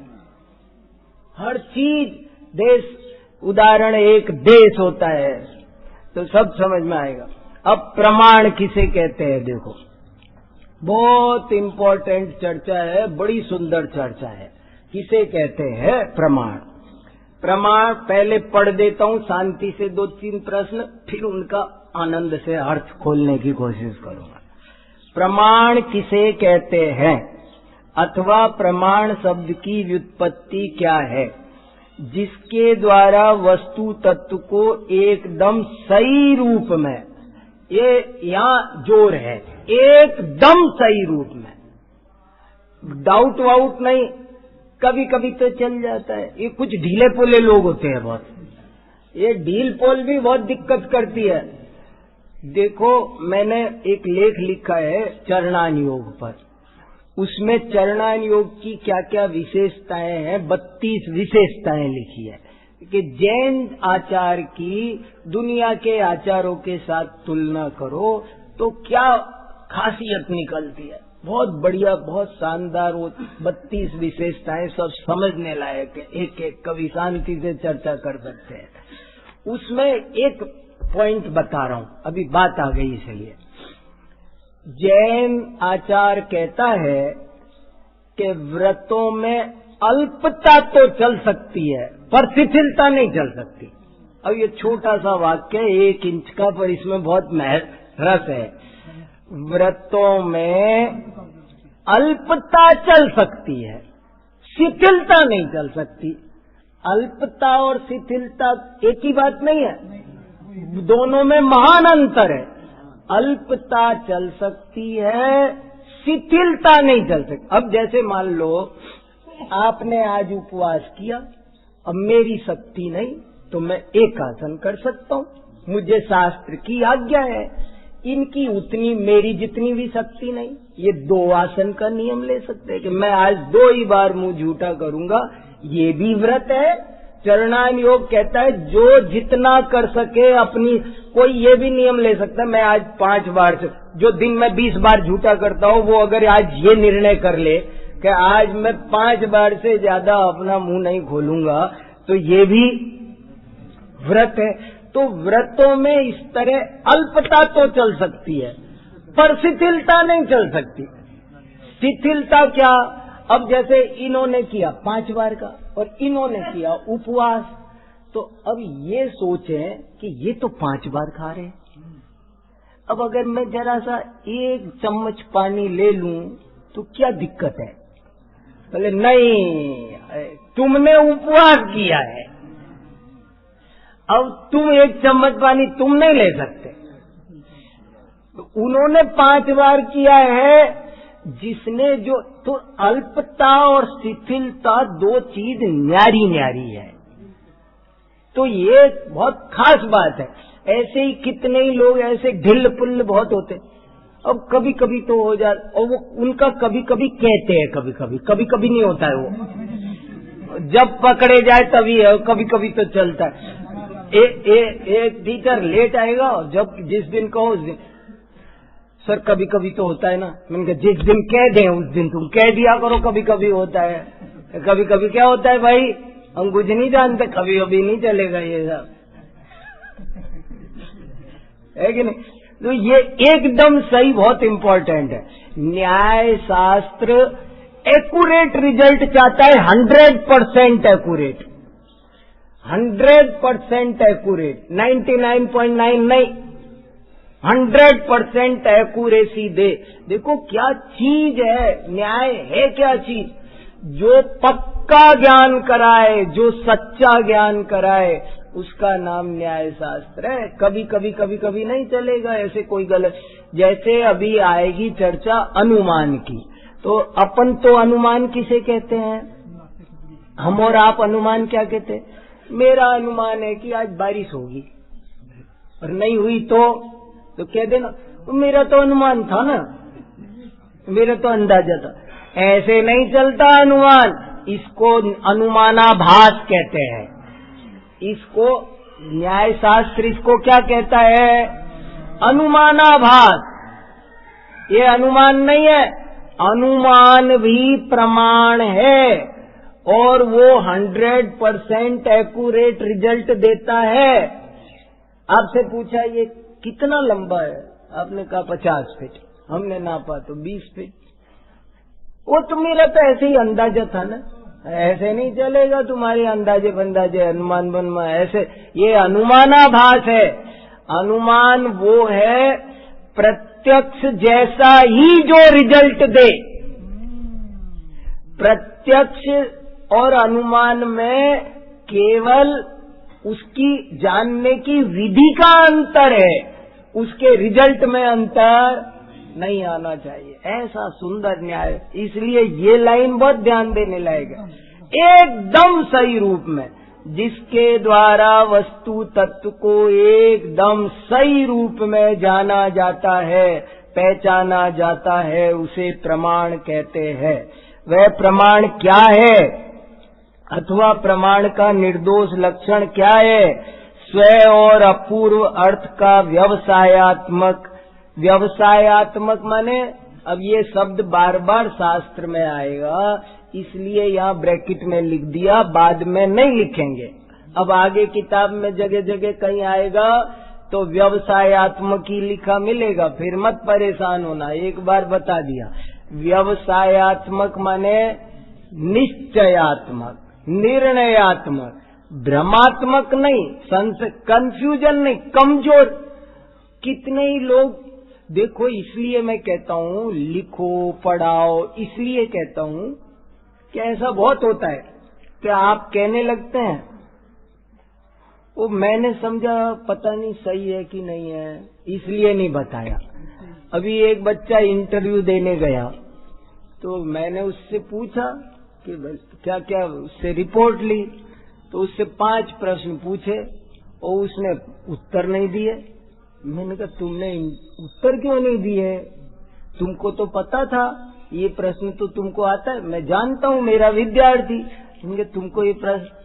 हर चीज देश, उदाहरण एक देश होता है तो सब समझ में आएगा। अब प्रमाण किसे कहते हैं देखो, बहुत इंपॉर्टेंट चर्चा है, बड़ी सुंदर चर्चा है। किसे कहते हैं प्रमाण? प्रमाण पहले पढ़ देता हूं शांति से 2-3 प्रश्न, फिर उनका आनंद से अर्थ खोलने की कोशिश करूंगा। प्रमाण किसे कहते हैं अथवा प्रमाण शब्द की व्युत्पत्ति क्या है? जिसके द्वारा वस्तु तत्व को एकदम सही रूप में, ये यहाँ जोर है, एकदम सही रूप में, डाउट वाउट नहीं, कभी कभी तो चल जाता है। ये कुछ ढीले पोले लोग होते हैं बहुत, ये ढील पोल भी बहुत दिक्कत करती है। देखो मैंने एक लेख लिखा है चरणान योग पर, उसमें चरणान योग की क्या क्या विशेषताएं हैं, 32 विशेषताएं लिखी है कि जैन आचार की दुनिया के आचारों के साथ तुलना करो तो क्या खासियत निकलती है। बहुत बढ़िया, बहुत शानदार वो 32 विशेषताएं, सब समझने लायक है, एक एक कभी शांति से चर्चा कर सकते हैं। उसमें एक पॉइंट बता रहा हूं, अभी बात आ गई इसलिए। जैन आचार कहता है कि व्रतों में अल्पता तो चल सकती है पर शिथिलता नहीं चल सकती। अब ये छोटा सा वाक्य 1 इंच का, पर इसमें बहुत रस है। व्रतों में अल्पता चल सकती है, शिथिलता नहीं चल सकती। अल्पता और शिथिलता एक ही बात नहीं है, दोनों में महान अंतर है। अल्पता चल सकती है, शिथिलता नहीं चल सकती। अब जैसे मान लो आपने आज उपवास किया, अब मेरी शक्ति नहीं तो मैं एक आसन कर सकता हूँ, मुझे शास्त्र की आज्ञा है। इनकी उतनी, मेरी जितनी भी शक्ति नहीं, ये 2 आसन का नियम ले सकते हैं कि मैं आज 2 ही बार मुंह झूठा करूंगा, ये भी व्रत है। चरणान योग कहता है जो जितना कर सके अपनी, कोई ये भी नियम ले सकता है मैं आज 5 बार से, जो दिन में 20 बार झूठा करता हूँ वो अगर आज ये निर्णय कर ले कि आज मैं 5 बार से ज्यादा अपना मुंह नहीं खोलूंगा, तो ये भी व्रत है। तो व्रतों में इस तरह अल्पता तो चल सकती है पर शिथिलता नहीं चल सकती। शिथिलता क्या? अब जैसे इन्होंने किया 5 बार का और इन्होंने किया उपवास, तो अब ये सोचें कि ये तो 5 बार खा रहे हैं, अब अगर मैं जरा सा 1 चम्मच पानी ले लूं तो क्या दिक्कत है? बोले नहीं, तुमने उपवास किया है, अब तुम 1 चम्मच पानी तुम नहीं ले सकते। तो उन्होंने 5 बार किया है, जिसने जो, तो अल्पता और शिथिलता 2 चीज न्यारी न्यारी है। तो ये बहुत खास बात है। ऐसे ही कितने ही लोग ऐसे ढिल पुल बहुत होते, अब कभी कभी तो हो जाता, और वो उनका कभी कभी कहते हैं, कभी कभी नहीं होता है, वो जब पकड़े जाए तभी है, कभी कभी तो चलता है। एक टीचर लेट आएगा, जब जिस दिन कहो उस दिन, सर कभी कभी तो होता है ना, मैंने कहा जिस दिन कह दें उस दिन तुम कह दिया करो कभी कभी होता है। कभी कभी क्या होता है भाई, हम कुछ नहीं जानते, कभी कभी नहीं चलेगा ये सब, है कि नहीं? तो ये एकदम सही, बहुत इंपॉर्टेंट है। न्याय शास्त्र एक्यूरेट रिजल्ट चाहता है, 100% एक्यूरेट, 100% एक्यूरेट, 99.9 नहीं, 100% एक्यूरेसी दे। देखो क्या चीज है न्याय, है क्या चीज? जो पक्का ज्ञान कराए, जो सच्चा ज्ञान कराए, उसका नाम न्याय शास्त्र है। कभी कभी नहीं चलेगा ऐसे कोई गलत। जैसे अभी आएगी चर्चा अनुमान की, तो अपन तो अनुमान किसे कहते हैं? हम और आप अनुमान क्या कहते हैं? मेरा अनुमान है कि आज बारिश होगी, और नहीं हुई तो कह देना मेरा तो अनुमान था ना, मेरा तो अंदाजा था। ऐसे नहीं चलता अनुमान, इसको अनुमानाभास कहते हैं। इसको न्याय शास्त्र इसको क्या कहता है? अनुमानाभास। ये अनुमान नहीं है, अनुमान भी प्रमाण है, और वो 100% एक्यूरेट रिजल्ट देता है। आपसे पूछा ये कितना लंबा है, आपने कहा 50 फीट, हमने नापा तो 20 फीट। वो तो मेरा तो ऐसे ही अंदाजा था ना, ऐसे नहीं चलेगा तुम्हारे अंदाजे बंदाजे अनुमान बनवा ऐसे। ये अनुमानाभास है। अनुमान वो है प्रत्यक्ष जैसा ही जो रिजल्ट दे। प्रत्यक्ष और अनुमान में केवल उसकी जानने की विधि का अंतर है, उसके रिजल्ट में अंतर नहीं आना चाहिए। ऐसा सुंदर न्याय, इसलिए ये लाइन बहुत ध्यान देने लायक है। एकदम सही रूप में, जिसके द्वारा वस्तु तत्व को एकदम सही रूप में जाना जाता है, पहचाना जाता है, उसे प्रमाण कहते हैं। वह प्रमाण क्या है, अथवा प्रमाण का निर्दोष लक्षण क्या है? स्वयं और अपूर्व अर्थ का व्यवसायात्मक माने, अब ये शब्द बार बार शास्त्र में आएगा, इसलिए यहाँ ब्रैकेट में लिख दिया, बाद में नहीं लिखेंगे। अब आगे किताब में जगह जगह कहीं आएगा तो व्यवसायात्मक ही लिखा मिलेगा, फिर मत परेशान होना, एक बार बता दिया। व्यवसायात्मक माने निश्चयात्मक, निर्णयात्मक, भ्रमात्मक नहीं, कंफ्यूजन नहीं, कमजोर। कितने ही लोग देखो, इसलिए मैं कहता हूँ लिखो पढ़ाओ, इसलिए कहता हूँ कि ऐसा बहुत होता है कि आप कहने लगते हैं वो मैंने समझा पता नहीं सही है कि नहीं है, इसलिए नहीं बताया। अभी एक बच्चा इंटरव्यू देने गया तो मैंने उससे पूछा कि क्या क्या, उससे रिपोर्ट ली तो उससे 5 प्रश्न पूछे और उसने उत्तर नहीं दिए। मैंने कहा तुमने उत्तर क्यों नहीं दिए, तुमको तो पता था ये प्रश्न तो तुमको आता है, मैं जानता हूँ मेरा विद्यार्थी, तुमको ये प्रश्न।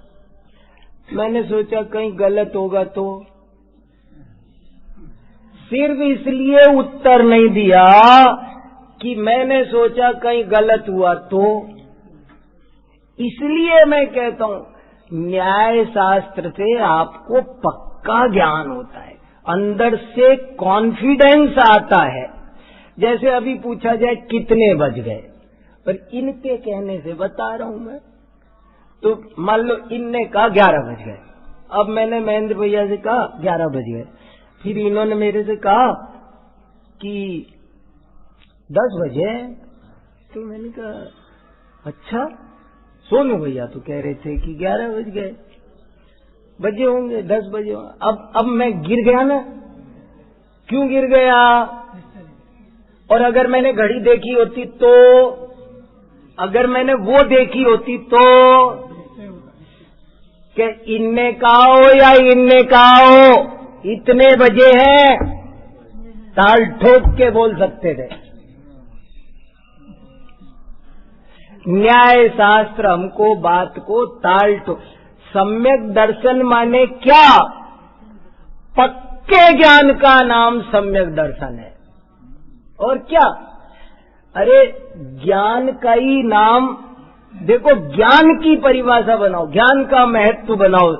मैंने सोचा कहीं गलत होगा तो, सिर्फ इसलिए उत्तर नहीं दिया कि मैंने सोचा कहीं गलत हुआ तो। इसलिए मैं कहता हूँ न्याय शास्त्र से आपको पक्का ज्ञान होता है, अंदर से कॉन्फिडेंस आता है। जैसे अभी पूछा जाए कितने बज गए, पर इनके कहने से बता रहा हूं मैं, तो मान लो इनने कहा 11 बज गए, अब मैंने महेंद्र भैया से कहा 11 बज गए, फिर इन्होंने मेरे से कहा कि 10 बजे, तो मैंने कहा अच्छा सोनू भैया तो कह रहे थे कि 11 बजे होंगे, 10 बजे होंगे। अब मैं गिर गया ना, क्यों गिर गया? और अगर मैंने घड़ी देखी होती तो, अगर मैंने वो देखी होती तो, कि इनने कहा हो या इनने कहा हो इतने बजे हैं, ताल ठोक के बोल सकते थे। न्याय शास्त्र हमको बात को ताल ठोक, सम्यक दर्शन माने क्या? पक्के ज्ञान का नाम सम्यक दर्शन है। और क्या? अरे ज्ञान का ही नाम देखो, ज्ञान की परिभाषा बनाओ, ज्ञान का महत्व बनाओ।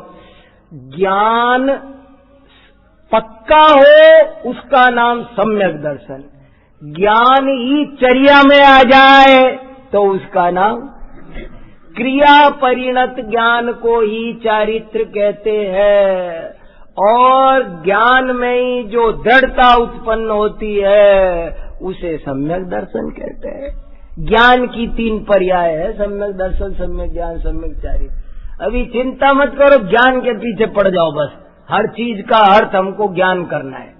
ज्ञान पक्का हो उसका नाम सम्यक दर्शन। ज्ञान ही चर्या में आ जाए तो उसका नाम क्रिया परिणत ज्ञान को ही चारित्र कहते हैं। और ज्ञान में ही जो दृढ़ता उत्पन्न होती है उसे सम्यक दर्शन कहते हैं। ज्ञान की 3 पर्याय है, सम्यक दर्शन, सम्यक ज्ञान, सम्यक चारित्र। अभी चिंता मत करो, ज्ञान के पीछे पड़ जाओ बस। हर चीज का अर्थ हमको ज्ञान करना है।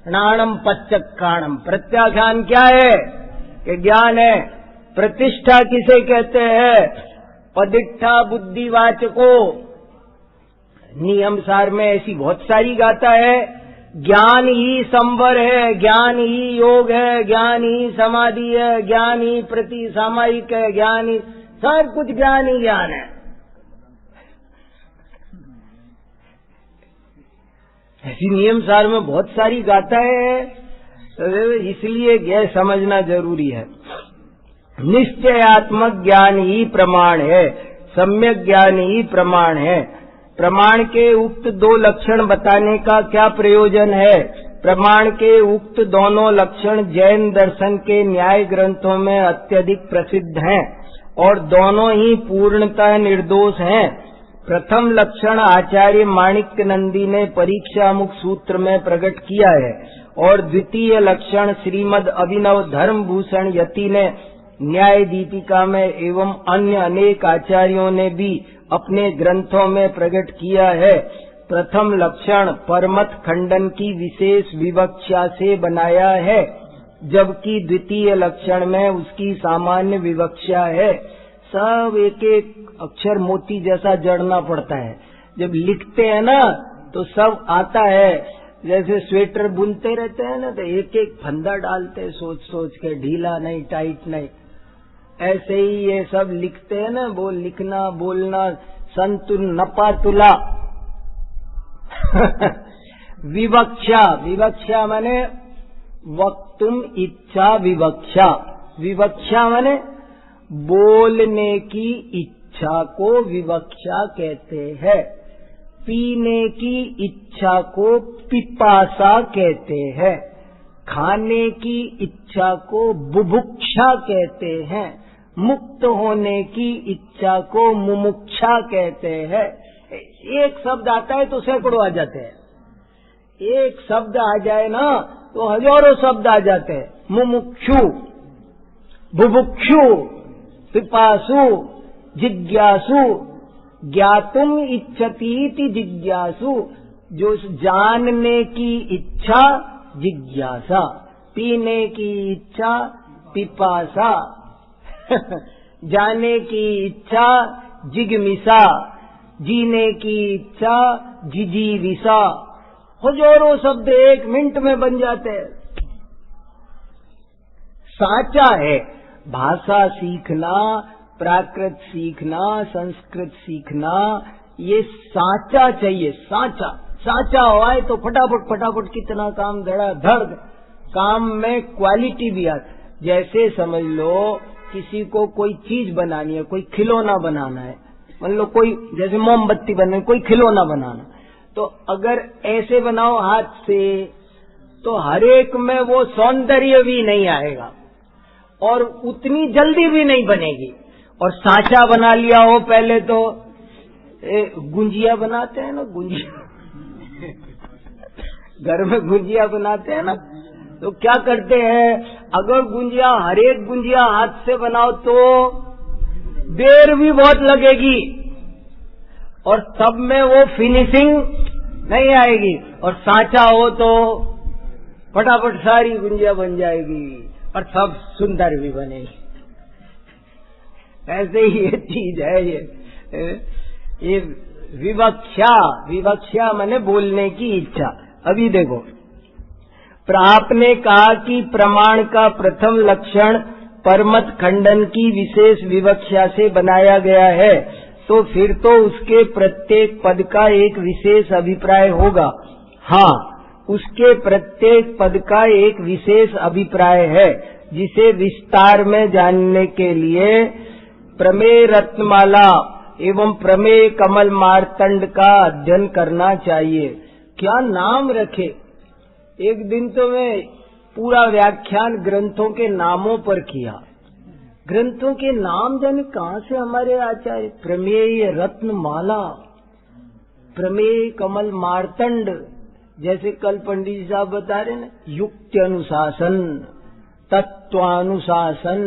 प्राणम पच्चक्काणम, प्रत्याख्यान क्या है? कि ज्ञान है। प्रतिष्ठा किसे कहते हैं? पदिट्ठा बुद्धिवाचको, नियम सार में ऐसी बहुत सारी गाथा है। ज्ञान ही संवर है, ज्ञान ही योग है, ज्ञान ही समाधि है, ज्ञान ही प्रति सामायिक है, ज्ञान ही सब कुछ ज्ञान ही ज्ञान है। ऐसी नियम सार में बहुत सारी गाथाएं हैं, तो इसलिए यह समझना जरूरी है। निश्चयात्मक ज्ञान ही प्रमाण है, सम्यक ज्ञान ही प्रमाण है। प्रमाण के उक्त दो लक्षण बताने का क्या प्रयोजन है? प्रमाण के उक्त दोनों लक्षण जैन दर्शन के न्याय ग्रंथों में अत्यधिक प्रसिद्ध हैं और दोनों ही पूर्णतः निर्दोष हैं। प्रथम लक्षण आचार्य माणिक्य नंदी ने परीक्षामुख सूत्र में प्रकट किया है और द्वितीय लक्षण श्रीमद अभिनव धर्मभूषण यति ने न्याय दीपिका में एवं अन्य अनेक आचार्यों ने भी अपने ग्रंथों में प्रकट किया है। प्रथम लक्षण परमत खंडन की विशेष विवक्षा से बनाया है, जबकि द्वितीय लक्षण में उसकी सामान्य विवक्षा है। सब एक एक अक्षर मोती जैसा जड़ना पड़ता है। जब लिखते हैं ना तो सब आता है। जैसे स्वेटर बुनते रहते हैं ना, तो एक एक फंदा डालते हैं सोच सोच के, ढीला नहीं टाइट नहीं। ऐसे ही ये सब लिखते हैं ना, वो लिखना बोलना संतुल नपातुला। विवक्षा, विवक्षा माने वक्तुम इच्छा विवक्षा। विवक्षा माने बोलने की इच्छा को विवक्षा कहते हैं। पीने की इच्छा को पिपासा कहते हैं। खाने की इच्छा को बुभुक्षा कहते हैं। मुक्त होने की इच्छा को मुमुक्षा कहते हैं। एक शब्द आता है तो सैकड़ों आ जाते हैं। एक शब्द आ जाए ना तो हजारों शब्द आ जाते हैं। मुमुक्षु, बुभुक्षु, पिपासु, जिज्ञासु, ज्ञातुम इच्छतीति जिज्ञासु, जो जानने की इच्छा जिज्ञासा, पीने की इच्छा पिपासा, जाने की इच्छा जिगमिसा, जीने की इच्छा जिजीविसा। हजारों शब्द एक मिनट में बन जाते हैं। साचा है भाषा सीखना, प्राकृत सीखना, संस्कृत सीखना, ये साचा चाहिए। साचा साचा हुआ है तो फटाफट फटाफट कितना काम धड़ाधड़, काम में क्वालिटी भी आती। जैसे समझ लो किसी को कोई चीज बनानी है, कोई खिलौना बनाना है, मान लो कोई जैसे मोमबत्ती बनानी, कोई खिलौना बनाना, तो अगर ऐसे बनाओ हाथ से तो हर एक में वो सौंदर्य भी नहीं आएगा और उतनी जल्दी भी नहीं बनेगी। और साचा बना लिया हो पहले तो गुंजिया बनाते हैं ना, गुंजिया घर में गुंजिया बनाते हैं ना, तो क्या करते हैं, अगर गुंजिया हर एक गुंजिया हाथ से बनाओ तो देर भी बहुत लगेगी और सब में वो फिनिशिंग नहीं आएगी। और साचा हो तो फटाफट सारी गुंजिया बन जाएगी और सब सुंदर भी बनेगी। ऐसे ही ये चीज है। ये विवक्षा, विवक्षा माने बोलने की इच्छा। अभी देखो, आपने कहा कि प्रमाण का प्रथम लक्षण परमत खंडन की विशेष विवक्षा से बनाया गया है, तो फिर तो उसके प्रत्येक पद का एक विशेष अभिप्राय होगा। हाँ, उसके प्रत्येक पद का एक विशेष अभिप्राय है, जिसे विस्तार में जानने के लिए प्रमेय रत्नमाला एवं प्रमेय कमल मार्तंड का अध्ययन करना चाहिए। क्या नाम रखे। एक दिन तो मैं पूरा व्याख्यान ग्रंथों के नामों पर किया। ग्रंथों के नाम जाने कहाँ से हमारे आचार्य, प्रमेय रत्नमाला, प्रमेय कमल मार्तंड, जैसे कल पंडित जी साहब बता रहे ना, युक्ति अनुशासन, तत्वानुशासन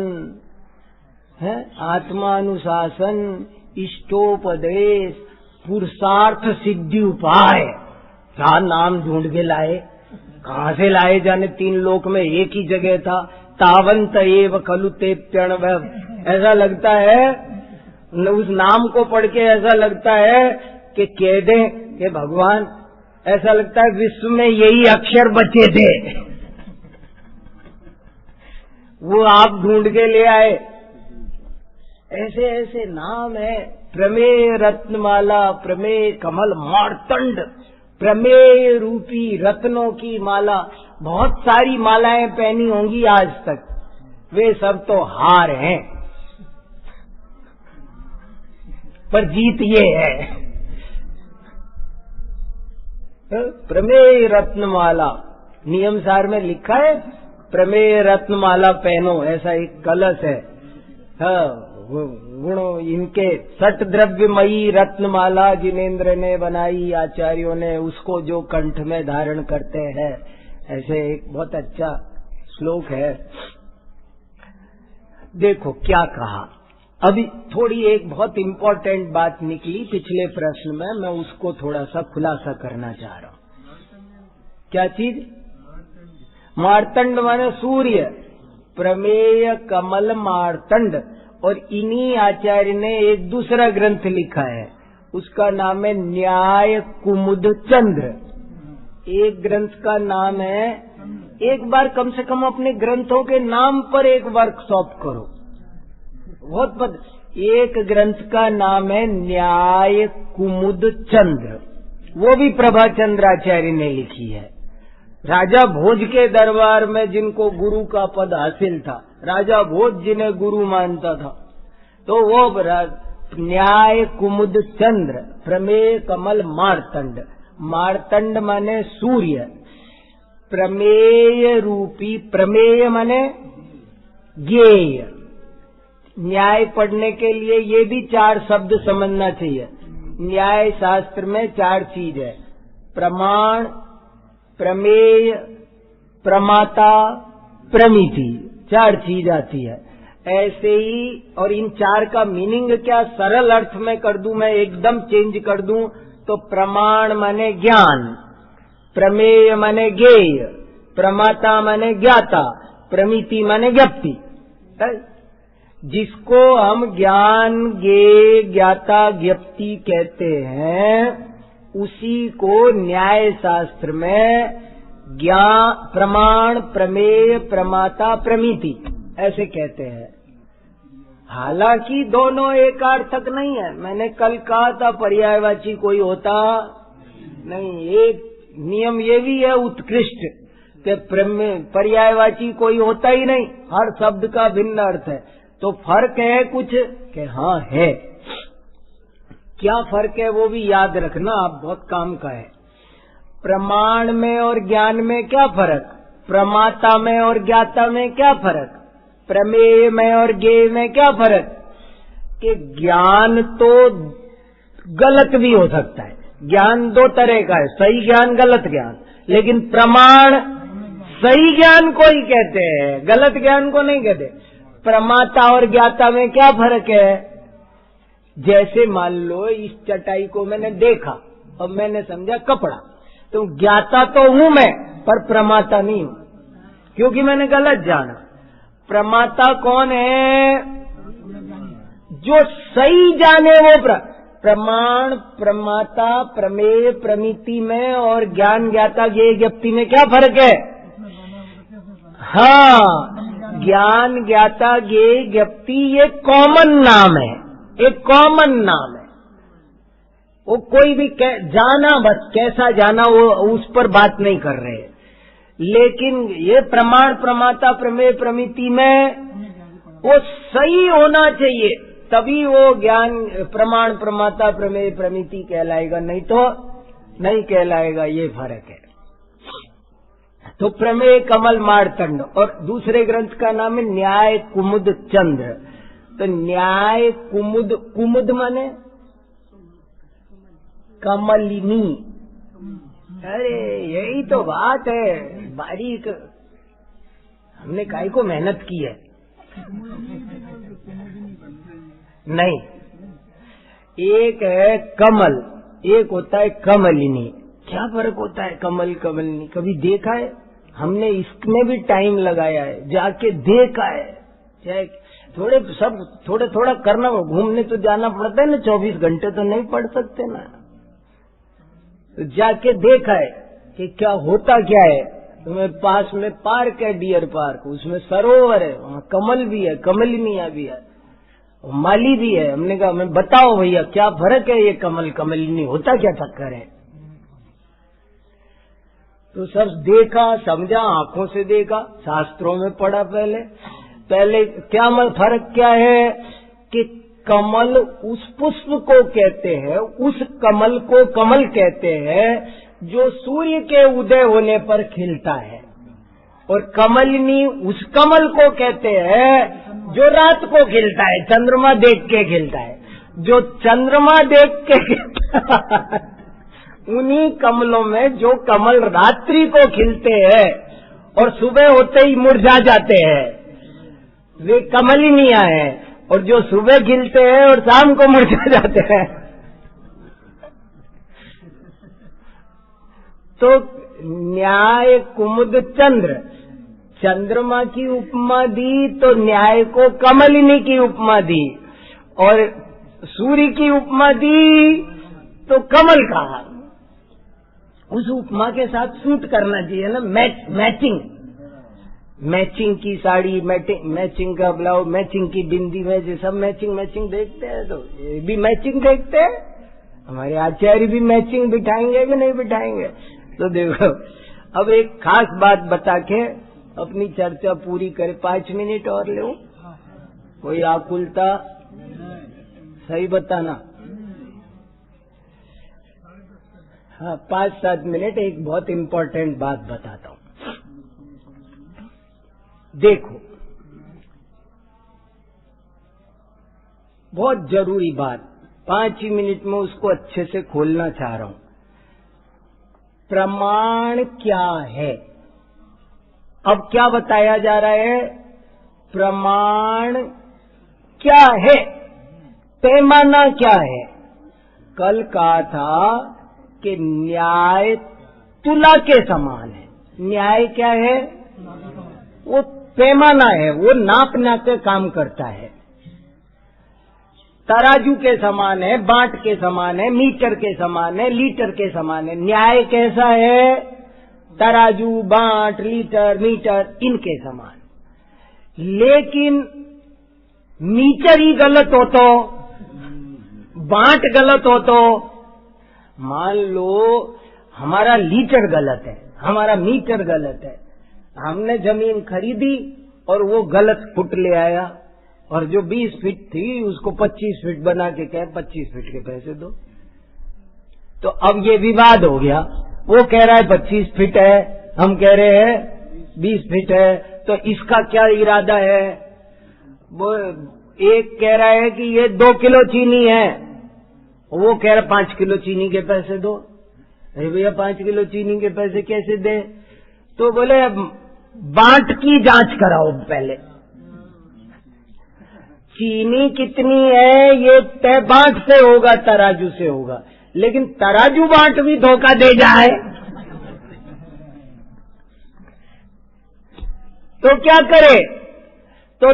है, आत्मानुशासन, इष्टोपदेश, पुरुषार्थ सिद्धि उपाय। क्या नाम ढूंढ के लाए, कहाँ से लाए जाने, तीन लोक में एक ही जगह था। तावंत एव खलु ते प्रणव, ऐसा लगता है उस नाम को पढ़ के ऐसा लगता है कि कह दें कि भगवान, ऐसा लगता है विश्व में यही अक्षर बचे थे, वो आप ढूंढ के ले आए। ऐसे ऐसे नाम है। प्रमेय रत्नमाला, प्रमेय कमल मार्तंड, प्रमेय रूपी रत्नों की माला। बहुत सारी मालाएं पहनी होंगी आज तक, वे सब तो हार हैं, पर जीत ये है। प्रमेय रत्नमाला, नियम सार में लिखा है प्रमेय रत्नमाला पहनो, ऐसा एक कलश है। गुणों इनके सट द्रव्यमयी रत्नमाला जिनेन्द्र ने बनाई, आचार्यों ने, उसको जो कंठ में धारण करते हैं। ऐसे एक बहुत अच्छा श्लोक है। देखो क्या कहा। अभी थोड़ी एक बहुत इंपॉर्टेंट बात निकली पिछले प्रश्न में, मैं उसको थोड़ा सा खुलासा करना चाह रहा हूं। क्या चीज? मार्तंड माने सूर्य, प्रमेय कमल मार्तंड। और इन्हीं आचार्य ने एक दूसरा ग्रंथ लिखा है, उसका नाम है न्याय कुमुद चंद्र। एक ग्रंथ का नाम है, एक बार कम से कम अपने ग्रंथों के नाम पर एक वर्कशॉप करो, बहुत एक ग्रंथ का नाम है न्याय कुमुद चंद्र, वो भी प्रभाचंद्राचार्य ने लिखी है। राजा भोज के दरबार में जिनको गुरु का पद हासिल था, राजा भोज जिन्हें गुरु मानता था, तो वो न्याय कुमुद चंद्र, प्रमेय कमल मार्तंड। मार्तंड माने सूर्य, प्रमेय रूपी, प्रमेय माने ज्ञेय। न्याय पढ़ने के लिए ये भी 4 शब्द समझना चाहिए। न्याय शास्त्र में 4 चीज है, प्रमाण, प्रमेय, प्रमाता, प्रमिति, 4 चीज आती है। ऐसे ही, और इन 4 का मीनिंग क्या सरल अर्थ में कर दूं, मैं एकदम चेंज कर दूं तो प्रमाण माने ज्ञान, प्रमेय माने ज्ञेय, प्रमाता माने ज्ञाता, प्रमिति माने ज्ञप्ति। जिसको हम ज्ञान, ज्ञेय, ज्ञाता, ज्ञप्ति कहते हैं, उसी को न्याय शास्त्र में ज्ञान, प्रमाण, प्रमेय, प्रमाता, प्रमिति ऐसे कहते हैं। हालांकि दोनों एकार्थक नहीं है। मैंने कल कहा था पर्यायवाची कोई होता नहीं। एक नियम ये भी है उत्कृष्ट कि पर्यायवाची कोई होता ही नहीं, हर शब्द का भिन्न अर्थ है। तो फर्क है कुछ कि हाँ है। क्या फर्क है वो भी याद रखना, आप बहुत काम का है। प्रमाण में और ज्ञान में क्या फर्क, प्रमाता में और ज्ञाता में क्या फर्क, प्रमेय में और ज्ञेय में क्या फर्क। कि ज्ञान तो गलत भी हो सकता है, ज्ञान 2 तरह का है, सही ज्ञान, गलत ज्ञान। लेकिन प्रमाण सही ज्ञान को ही कहते हैं, गलत ज्ञान को नहीं कहते। प्रमाता और ज्ञाता में क्या फर्क है। जैसे मान लो इस चटाई को मैंने देखा और मैंने समझा कपड़ा, तो ज्ञाता तो हूं मैं, पर प्रमाता नहीं हूं, क्योंकि मैंने गलत जाना। प्रमाता कौन है, जो सही जाने वो प्रमाण, प्रमाता, प्रमेय, प्रमिति में और ज्ञान, ज्ञाता, ज्ञेय, ज्ञप्ति में क्या फर्क है। हाँ, ज्ञान, ज्ञाता, ज्ञेय, ज्ञप्ति ये कॉमन नाम है, एक कॉमन नाम है। वो कोई भी जाना, बस कैसा जाना वो उस पर बात नहीं कर रहे। लेकिन ये प्रमाण, प्रमाता, प्रमेय, प्रमिति में वो सही होना चाहिए, तभी वो ज्ञान, प्रमाण, प्रमाता, प्रमेय, प्रमिति कहलाएगा, नहीं तो नहीं कहलाएगा। ये फर्क है। तो प्रमेय कमल मार्तंड, और दूसरे ग्रंथ का नाम है न्याय कुमुद चंद्र। तो न्याय कुमुद, कुमुद माने कमलिनी। अरे यही तो बात है, बारीक हमने काहे को मेहनत की है। नहीं, एक है कमल, एक होता है कमलिनी। क्या फर्क होता है कमल कमलिनी, कभी देखा है? हमने इसमें भी टाइम लगाया है, जाके देखा है। थोड़े थोड़ा करना, घूमने तो जाना पड़ता है ना, 24 घंटे तो नहीं पढ़ सकते ना। तो जाके देखा है कि क्या होता क्या है। तो मेरे पास में पार्क है, डियर पार्क, उसमें सरोवर है, वहाँ कमल भी है, कमलिनिया भी है, माली भी है। हमने कहा मैं बताओ भैया क्या फर्क है, ये कमल कमलिनी होता क्या चक्कर है। तो सब देखा समझा, आंखों से देखा, शास्त्रों में पढ़ा। पहले क्या फर्क क्या है कि कमल उस पुष्प को कहते हैं, उस कमल को कमल कहते हैं जो सूर्य के उदय होने पर खिलता है, और कमलिनी उस कमल को कहते हैं जो रात को खिलता है, चंद्रमा देख के खिलता है। जो चंद्रमा देख के उन्हीं कमलों में जो कमल रात्रि को खिलते हैं और सुबह होते ही मुरझा जाते हैं, वे कमलिनियां हैं। और जो सुबह खिलते हैं और शाम को मुरझा जाते हैं। तो न्याय कुमुद चंद्र, चंद्रमा की उपमा दी तो न्याय को कमलिनी की उपमा दी, और सूर्य की उपमा दी तो कमल कहा। उस उपमा के साथ सूट करना चाहिए ना, मैचिंग की साड़ी, मैचिंग का ब्लाउज, मैचिंग की बिंदी, में सब मैचिंग देखते हैं। तो ये भी मैचिंग देखते हैं, हमारे आचार्य भी मैचिंग बिठाएंगे कि नहीं बिठाएंगे। तो देखो, अब एक खास बात बता के अपनी चर्चा पूरी करे। 5 मिनट और लो, कोई आकुलता, सही बताना। हाँ, 5-7 मिनट। एक बहुत इम्पोर्टेंट बात बताता हूँ। देखो, बहुत जरूरी बात, 5 ही मिनट में उसको अच्छे से खोलना चाह रहा हूं। प्रमाण क्या है? अब क्या बताया जा रहा है? प्रमाण क्या है, पैमाना क्या है। कल कहा था कि न्याय तुला के समान है। न्याय क्या है? वो पैमाना है, वो नापना के काम करता है। तराजू के समान है, बांट के समान है, मीटर के समान है, लीटर के समान है। न्याय कैसा है? तराजू, बांट, लीटर, मीटर इनके समान। लेकिन मीटर ही गलत हो तो, बांट गलत हो तो, मान लो हमारा लीटर गलत है, हमारा मीटर गलत है, हमने जमीन खरीदी और वो गलत फुट ले आया, और जो 20 फीट थी उसको 25 फीट बना के कहे 25 फीट के पैसे दो। तो अब ये विवाद हो गया। वो कह रहा है 25 फीट है, हम कह रहे हैं 20 फीट है। तो इसका क्या इरादा है? वो एक कह रहा है कि ये 2 किलो चीनी है, वो कह रहा 5 किलो चीनी के पैसे दो। अरे भैया 5 किलो चीनी के पैसे कैसे दे? तो बोले बांट की जांच कराओ पहले, चीनी कितनी है ये तय बांट से होगा, तराजू से होगा। लेकिन तराजू बांट भी धोखा दे जाए तो क्या करे? तो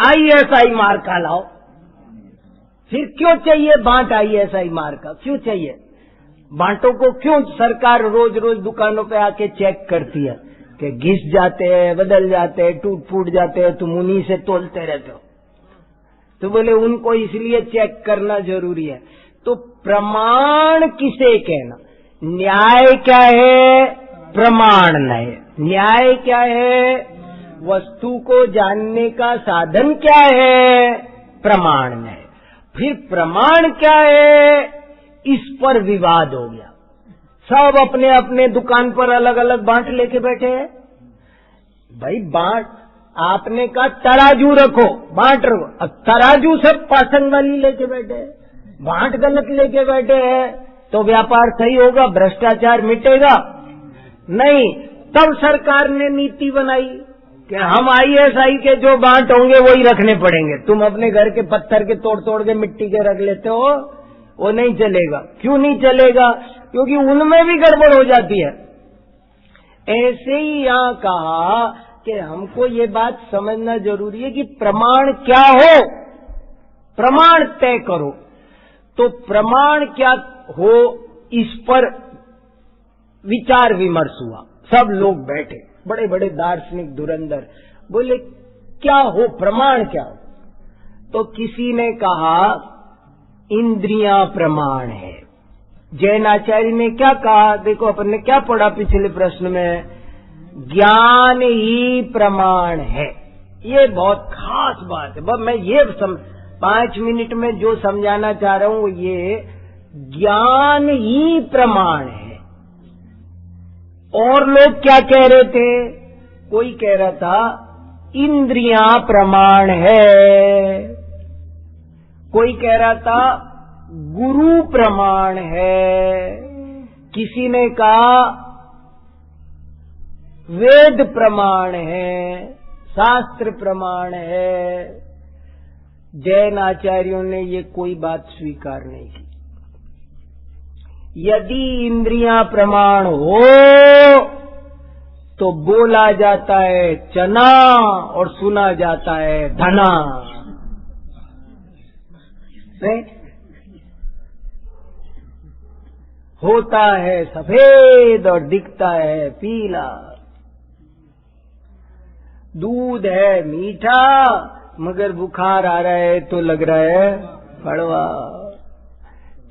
ISI मार्का लाओ। फिर क्यों चाहिए बांट ISI मार्का? क्यों चाहिए? बांटों को क्यों सरकार रोज रोज दुकानों पे आके चेक करती है कि घिस जाते हैं, बदल जाते हैं, टूट फूट जाते हैं, तुम उन्हीं से तोलते रहते हो। तो बोले उनको इसलिए चेक करना जरूरी है। तो प्रमाण किसे कहना? न्याय क्या है? प्रमाण नहीं। न्याय क्या है? वस्तु को जानने का साधन क्या है? प्रमाण नहीं। फिर प्रमाण क्या है? इस पर विवाद हो गया। सब अपने अपने दुकान पर अलग अलग बांट लेके बैठे हैं। भाई बांट, आपने कहा तराजू रखो, बांट रखो। अब तराजू सब पासंग वाली लेके बैठे हैं, बांट गलत लेके बैठे हैं। तो व्यापार सही होगा? भ्रष्टाचार मिटेगा? नहीं। तब सरकार ने नीति बनाई कि हम ISI के जो बांट होंगे वही रखने पड़ेंगे। तुम अपने घर के पत्थर के तोड़ तोड़ के मिट्टी के रख लेते हो, वो नहीं चलेगा। क्यों नहीं चलेगा? क्योंकि उनमें भी गड़बड़ हो जाती है। ऐसे ही यहां कहा कि हमको ये बात समझना जरूरी है कि प्रमाण क्या हो, प्रमाण तय करो। तो प्रमाण क्या हो, इस पर विचार विमर्श हुआ। सब लोग बैठे, बड़े बड़े दार्शनिक धुरंधर, बोले क्या हो, प्रमाण क्या हो? तो किसी ने कहा इंद्रियां प्रमाण है। जैनाचार्य ने क्या कहा, देखो अपन ने क्या पढ़ा पिछले प्रश्न में, ज्ञान ही प्रमाण है। ये बहुत खास बात है। मैं ये 5 मिनट में जो समझाना चाह रहा हूं ये ज्ञान ही प्रमाण है। और लोग क्या कह रहे थे, कोई कह रहा था इंद्रियां प्रमाण है, कोई कह रहा था गुरु प्रमाण है, किसी ने कहा वेद प्रमाण है, शास्त्र प्रमाण है। जैन आचार्यों ने ये कोई बात स्वीकार नहीं की। यदि इंद्रियां प्रमाण हो तो बोला जाता है चना और सुना जाता है धना। होता है सफेद और दिखता है पीला, दूध है मीठा मगर बुखार आ रहा है तो लग रहा है कड़वा।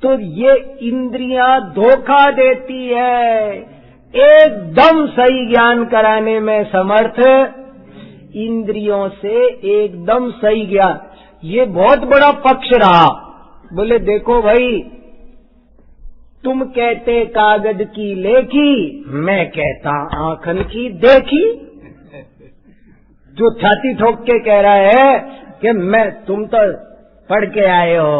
तो ये इंद्रियां धोखा देती है, एकदम सही ज्ञान कराने में समर्थ इंद्रियों से एकदम सही ज्ञान। ये बहुत बड़ा पक्ष रहा। बोले देखो भाई, तुम कहते कागज की लेखी, मैं कहता आंखन की देखी। जो छाती ठोक के कह रहा है कि तुम तो पढ़ के आए हो,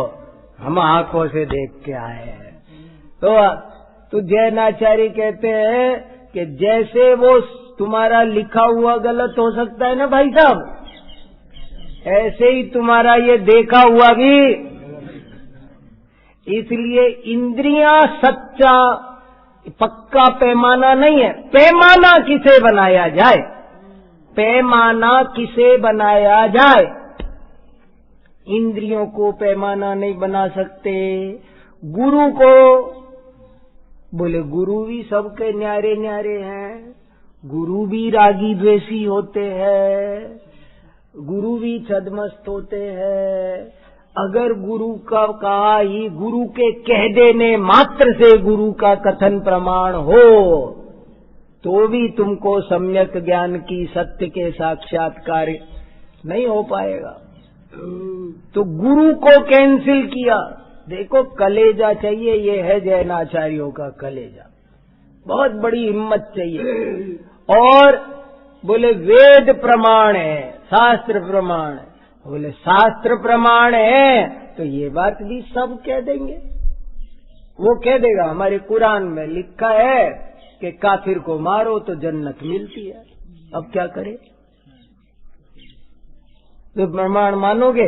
हम आंखों से देख के आए हैं। तो जैनाचार्य कहते हैं कि जैसे वो तुम्हारा लिखा हुआ गलत हो सकता है ना भाई साहब, ऐसे ही तुम्हारा ये देखा हुआ भी। इसलिए इंद्रियां सच्चा पक्का पैमाना नहीं है। पैमाना किसे बनाया जाए, पैमाना किसे बनाया जाए, इंद्रियों को पैमाना नहीं बना सकते। गुरु को, बोले गुरु भी सबके न्यारे न्यारे हैं, गुरु भी रागी द्वेषी होते हैं, गुरु भी छदमस्त होते हैं। अगर गुरु का कहा ही, गुरु के कह देने मात्र से गुरु का कथन प्रमाण हो तो भी तुमको सम्यक ज्ञान की सत्य के साक्षात्कार नहीं हो पाएगा। तो गुरु को कैंसिल किया। देखो कलेजा चाहिए, ये है जैनाचार्यों का कलेजा, बहुत बड़ी हिम्मत चाहिए। और बोले वेद प्रमाण है, शास्त्र प्रमाण है। बोले शास्त्र प्रमाण है तो ये बात भी सब कह देंगे। वो कह देगा हमारे कुरान में लिखा है कि काफिर को मारो तो जन्नत मिलती है। अब क्या करे, तो प्रमाण मानोगे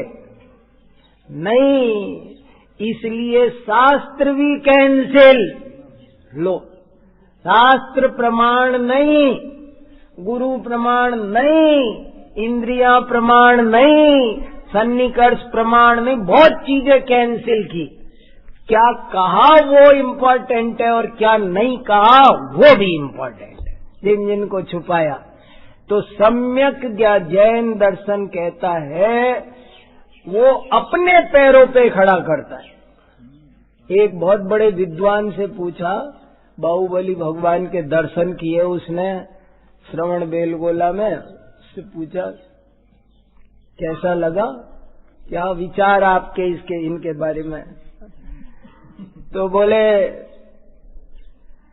नहीं। इसलिए शास्त्र भी कैंसिल। लो, शास्त्र प्रमाण नहीं, गुरु प्रमाण नहीं, इंद्रियां प्रमाण नहीं, सन्निकर्ष प्रमाण नहीं, बहुत चीजें कैंसिल की। क्या कहा वो इम्पोर्टेंट है और क्या नहीं कहा वो भी इम्पोर्टेंट है, जिनको छुपाया। तो सम्यक जैन दर्शन कहता है वो अपने पैरों पे खड़ा करता है। एक बहुत बड़े विद्वान से पूछा, बाहुबली भगवान के दर्शन किए उसने श्रवण बेलगोला में, उससे पूछा कैसा लगा, क्या विचार आपके इसके इनके बारे में। तो बोले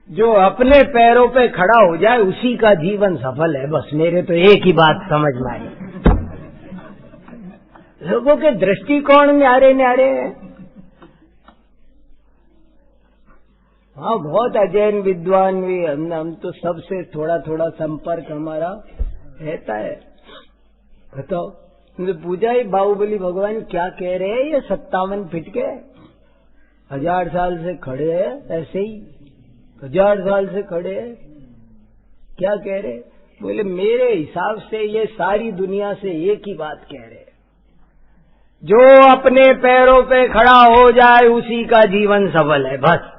जो अपने पैरों पे खड़ा हो जाए उसी का जीवन सफल है। बस मेरे तो एक ही बात समझ में आई। लोगों के दृष्टिकोण न्यारे न्यारे हैं। हाँ, बहुत अजैन विद्वान भी, हम तो सबसे थोड़ा थोड़ा संपर्क हमारा रहता है। बताओ, तुमने पूछा ही बाहुबली भगवान क्या कह रहे हैं, ये 57 फीट के 1000 साल से खड़े हैं, ऐसे ही 1000 साल से खड़े हैं, क्या कह रहे? बोले मेरे हिसाब से ये सारी दुनिया से एक ही बात कह रहे हैं, जो अपने पैरों पे खड़ा हो जाए उसी का जीवन सफल है। बस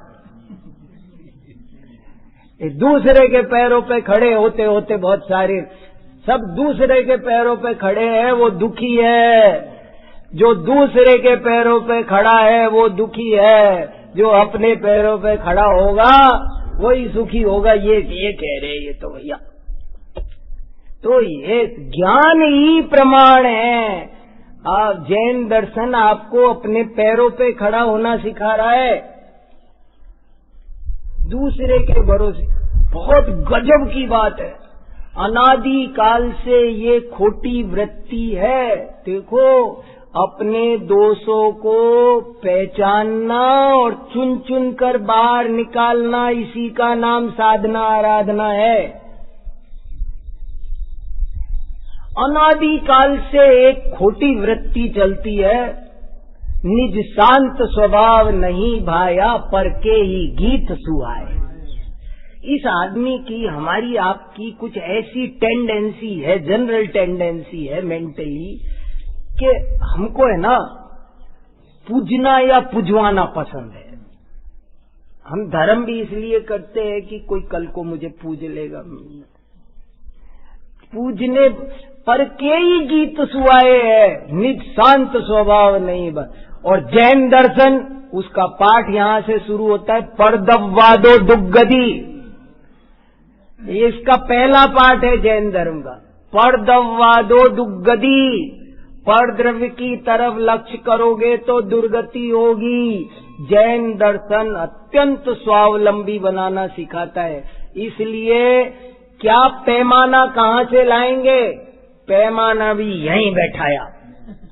दूसरे के पैरों पे खड़े होते होते बहुत सारे सब दूसरे के पैरों पे खड़े हैं, वो दुखी है। जो दूसरे के पैरों पे खड़ा है वो दुखी है, जो अपने पैरों पे खड़ा होगा वही सुखी होगा। ये कह रहे ये तो भैया, तो ये ज्ञान ही प्रमाण है। आप जैन दर्शन आपको अपने पैरों पे खड़ा होना सिखा रहा है, दूसरे के भरोसे। बहुत गजब की बात है, अनादि काल से ये खोटी वृत्ति है। देखो, अपने दोषों को पहचानना और चुन चुन कर बाहर निकालना, इसी का नाम साधना आराधना है। अनादि काल से एक खोटी वृत्ति चलती है, निज शांत स्वभाव नहीं भाया पर के ही गीत सुहाए। इस आदमी की, हमारी आपकी कुछ ऐसी टेंडेंसी है, जनरल टेंडेंसी है मेंटली, कि हमको है ना पूजना या पुजवाना पसंद है। हम धर्म भी इसलिए करते हैं कि कोई कल को मुझे पूज लेगा। पूजने पर के ही गीत सुहाए है, निज शांत स्वभाव नहीं बस। और जैन दर्शन, उसका पाठ यहां से शुरू होता है, परदव्वादो दुग्गदी। ये इसका पहला पाठ है जैन धर्म का, परदव्वादो दुग्गदी। पर द्रव्य की तरफ लक्ष्य करोगे तो दुर्गति होगी। जैन दर्शन अत्यंत स्वावलंबी बनाना सिखाता है। इसलिए क्या पैमाना कहाँ से लाएंगे? पैमाना भी यहीं बैठाया,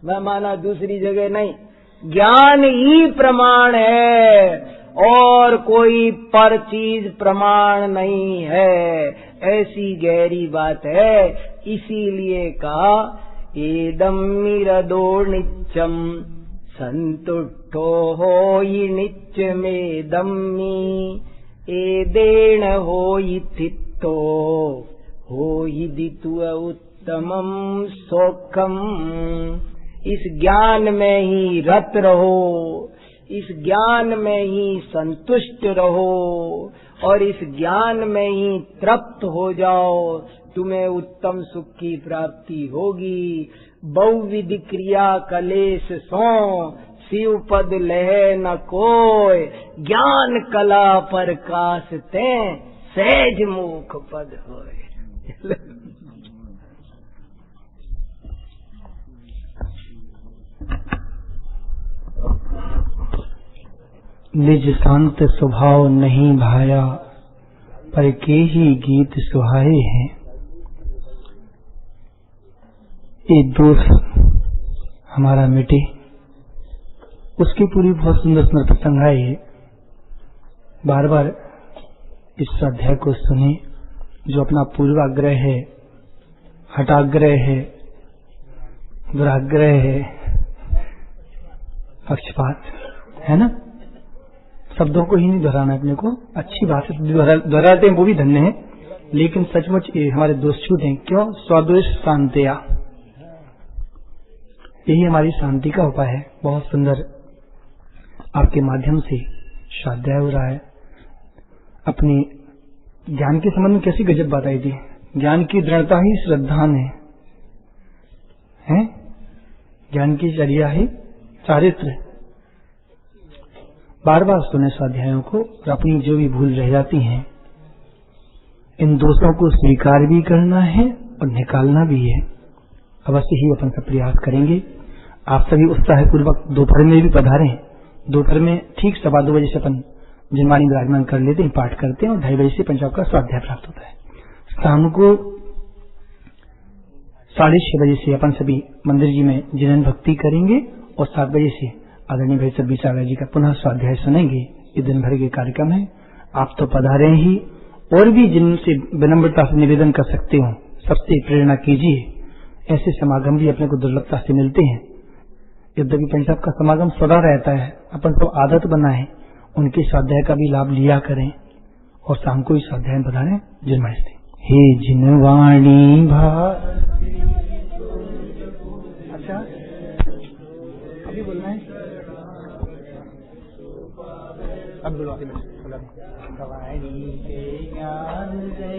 पैमाना दूसरी जगह नहीं। ज्ञान ही प्रमाण है और कोई पर चीज प्रमाण नहीं है, ऐसी गहरी बात है। इसीलिए कहा एदम मिरदो नित्यम संतुष्टो होयि नित्यमेदम्मि एदेन होयि थित्तो होयि दितु उत्तमम सौखम। इस ज्ञान में ही रत रहो, इस ज्ञान में ही संतुष्ट रहो और इस ज्ञान में ही तृप्त हो जाओ, तुम्हें उत्तम सुख की प्राप्ति होगी। बहुविधि क्रिया कलेश सो शिव पद लहे न कोय, ज्ञान कला पर कासते सहज मुख पद होय।
निज शांत स्वभाव नहीं भाया पर के ही गीत सुहाए हैं। ये दोष हमारा मिटे, उसकी पूरी बहुत सुंदर सुंदर प्रसंग है। ये बार बार इस अध्याय को सुने। जो अपना पूर्वाग्रह है, हठाग्रह है, दुराग्रह है, पक्षपात है ना, शब्दों को ही नहीं दोहराना अपने को। अच्छी बात है, दोहराते हैं वो भी धन्य है, लेकिन सचमुच ये हमारे दोष छूट हैं। क्यों? स्वद्वेष शांतिया, यही हमारी शांति का उपाय है। बहुत सुंदर आपके माध्यम से स्वाध्याय हो रहा है। अपने ज्ञान के संबंध में कैसी गजब बात आई थी। ज्ञान की दृढ़ता ही श्रद्धा में है, ज्ञान की चर्या ही चारित्र। बार बार सुने स्वाध्यायों को और अपनी जो भी भूल रह जाती हैं, इन दोषों को स्वीकार भी करना है और निकालना भी है। अवश्य ही अपन का प्रयास करेंगे। आप सभी उत्साहपूर्वक दोपहर में भी पधारें। दोपहर में ठीक 2:15 बजे से अपन जिनवाणी विराजमान कर लेते हैं, पाठ करते हैं और 2:30 बजे से पंचाब का स्वाध्याय प्राप्त होता है। शाम को 6:30 बजे से अपन सभी मंदिर जी में जिनन भक्ति करेंगे और 7 बजे से आदरणीय भाई सभी सागर जी का पुनः स्वाध्याय सुनेंगे। ये दिन भर के कार्यक्रम है। आप तो पधारे ही, और भी जिनसे विनम्रता से निवेदन कर सकते हो सबसे प्रेरणा कीजिए। ऐसे समागम भी अपने को दुर्लभता से मिलते हैं। यद्यपि पंचाब का समागम सदा रहता है, अपन को आदत बनाए उनके स्वाध्याय का भी लाभ लिया करें और शाम को ही स्वाध्याय बधाएं। जन्माष्टमी। हे जिनवाणी अच्छा अभी बोलना है, अब बोलो वाणी के ज्ञान से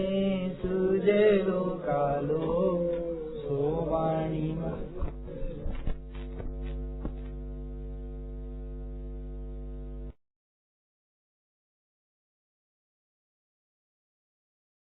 सूझे लो कालो सो वाणी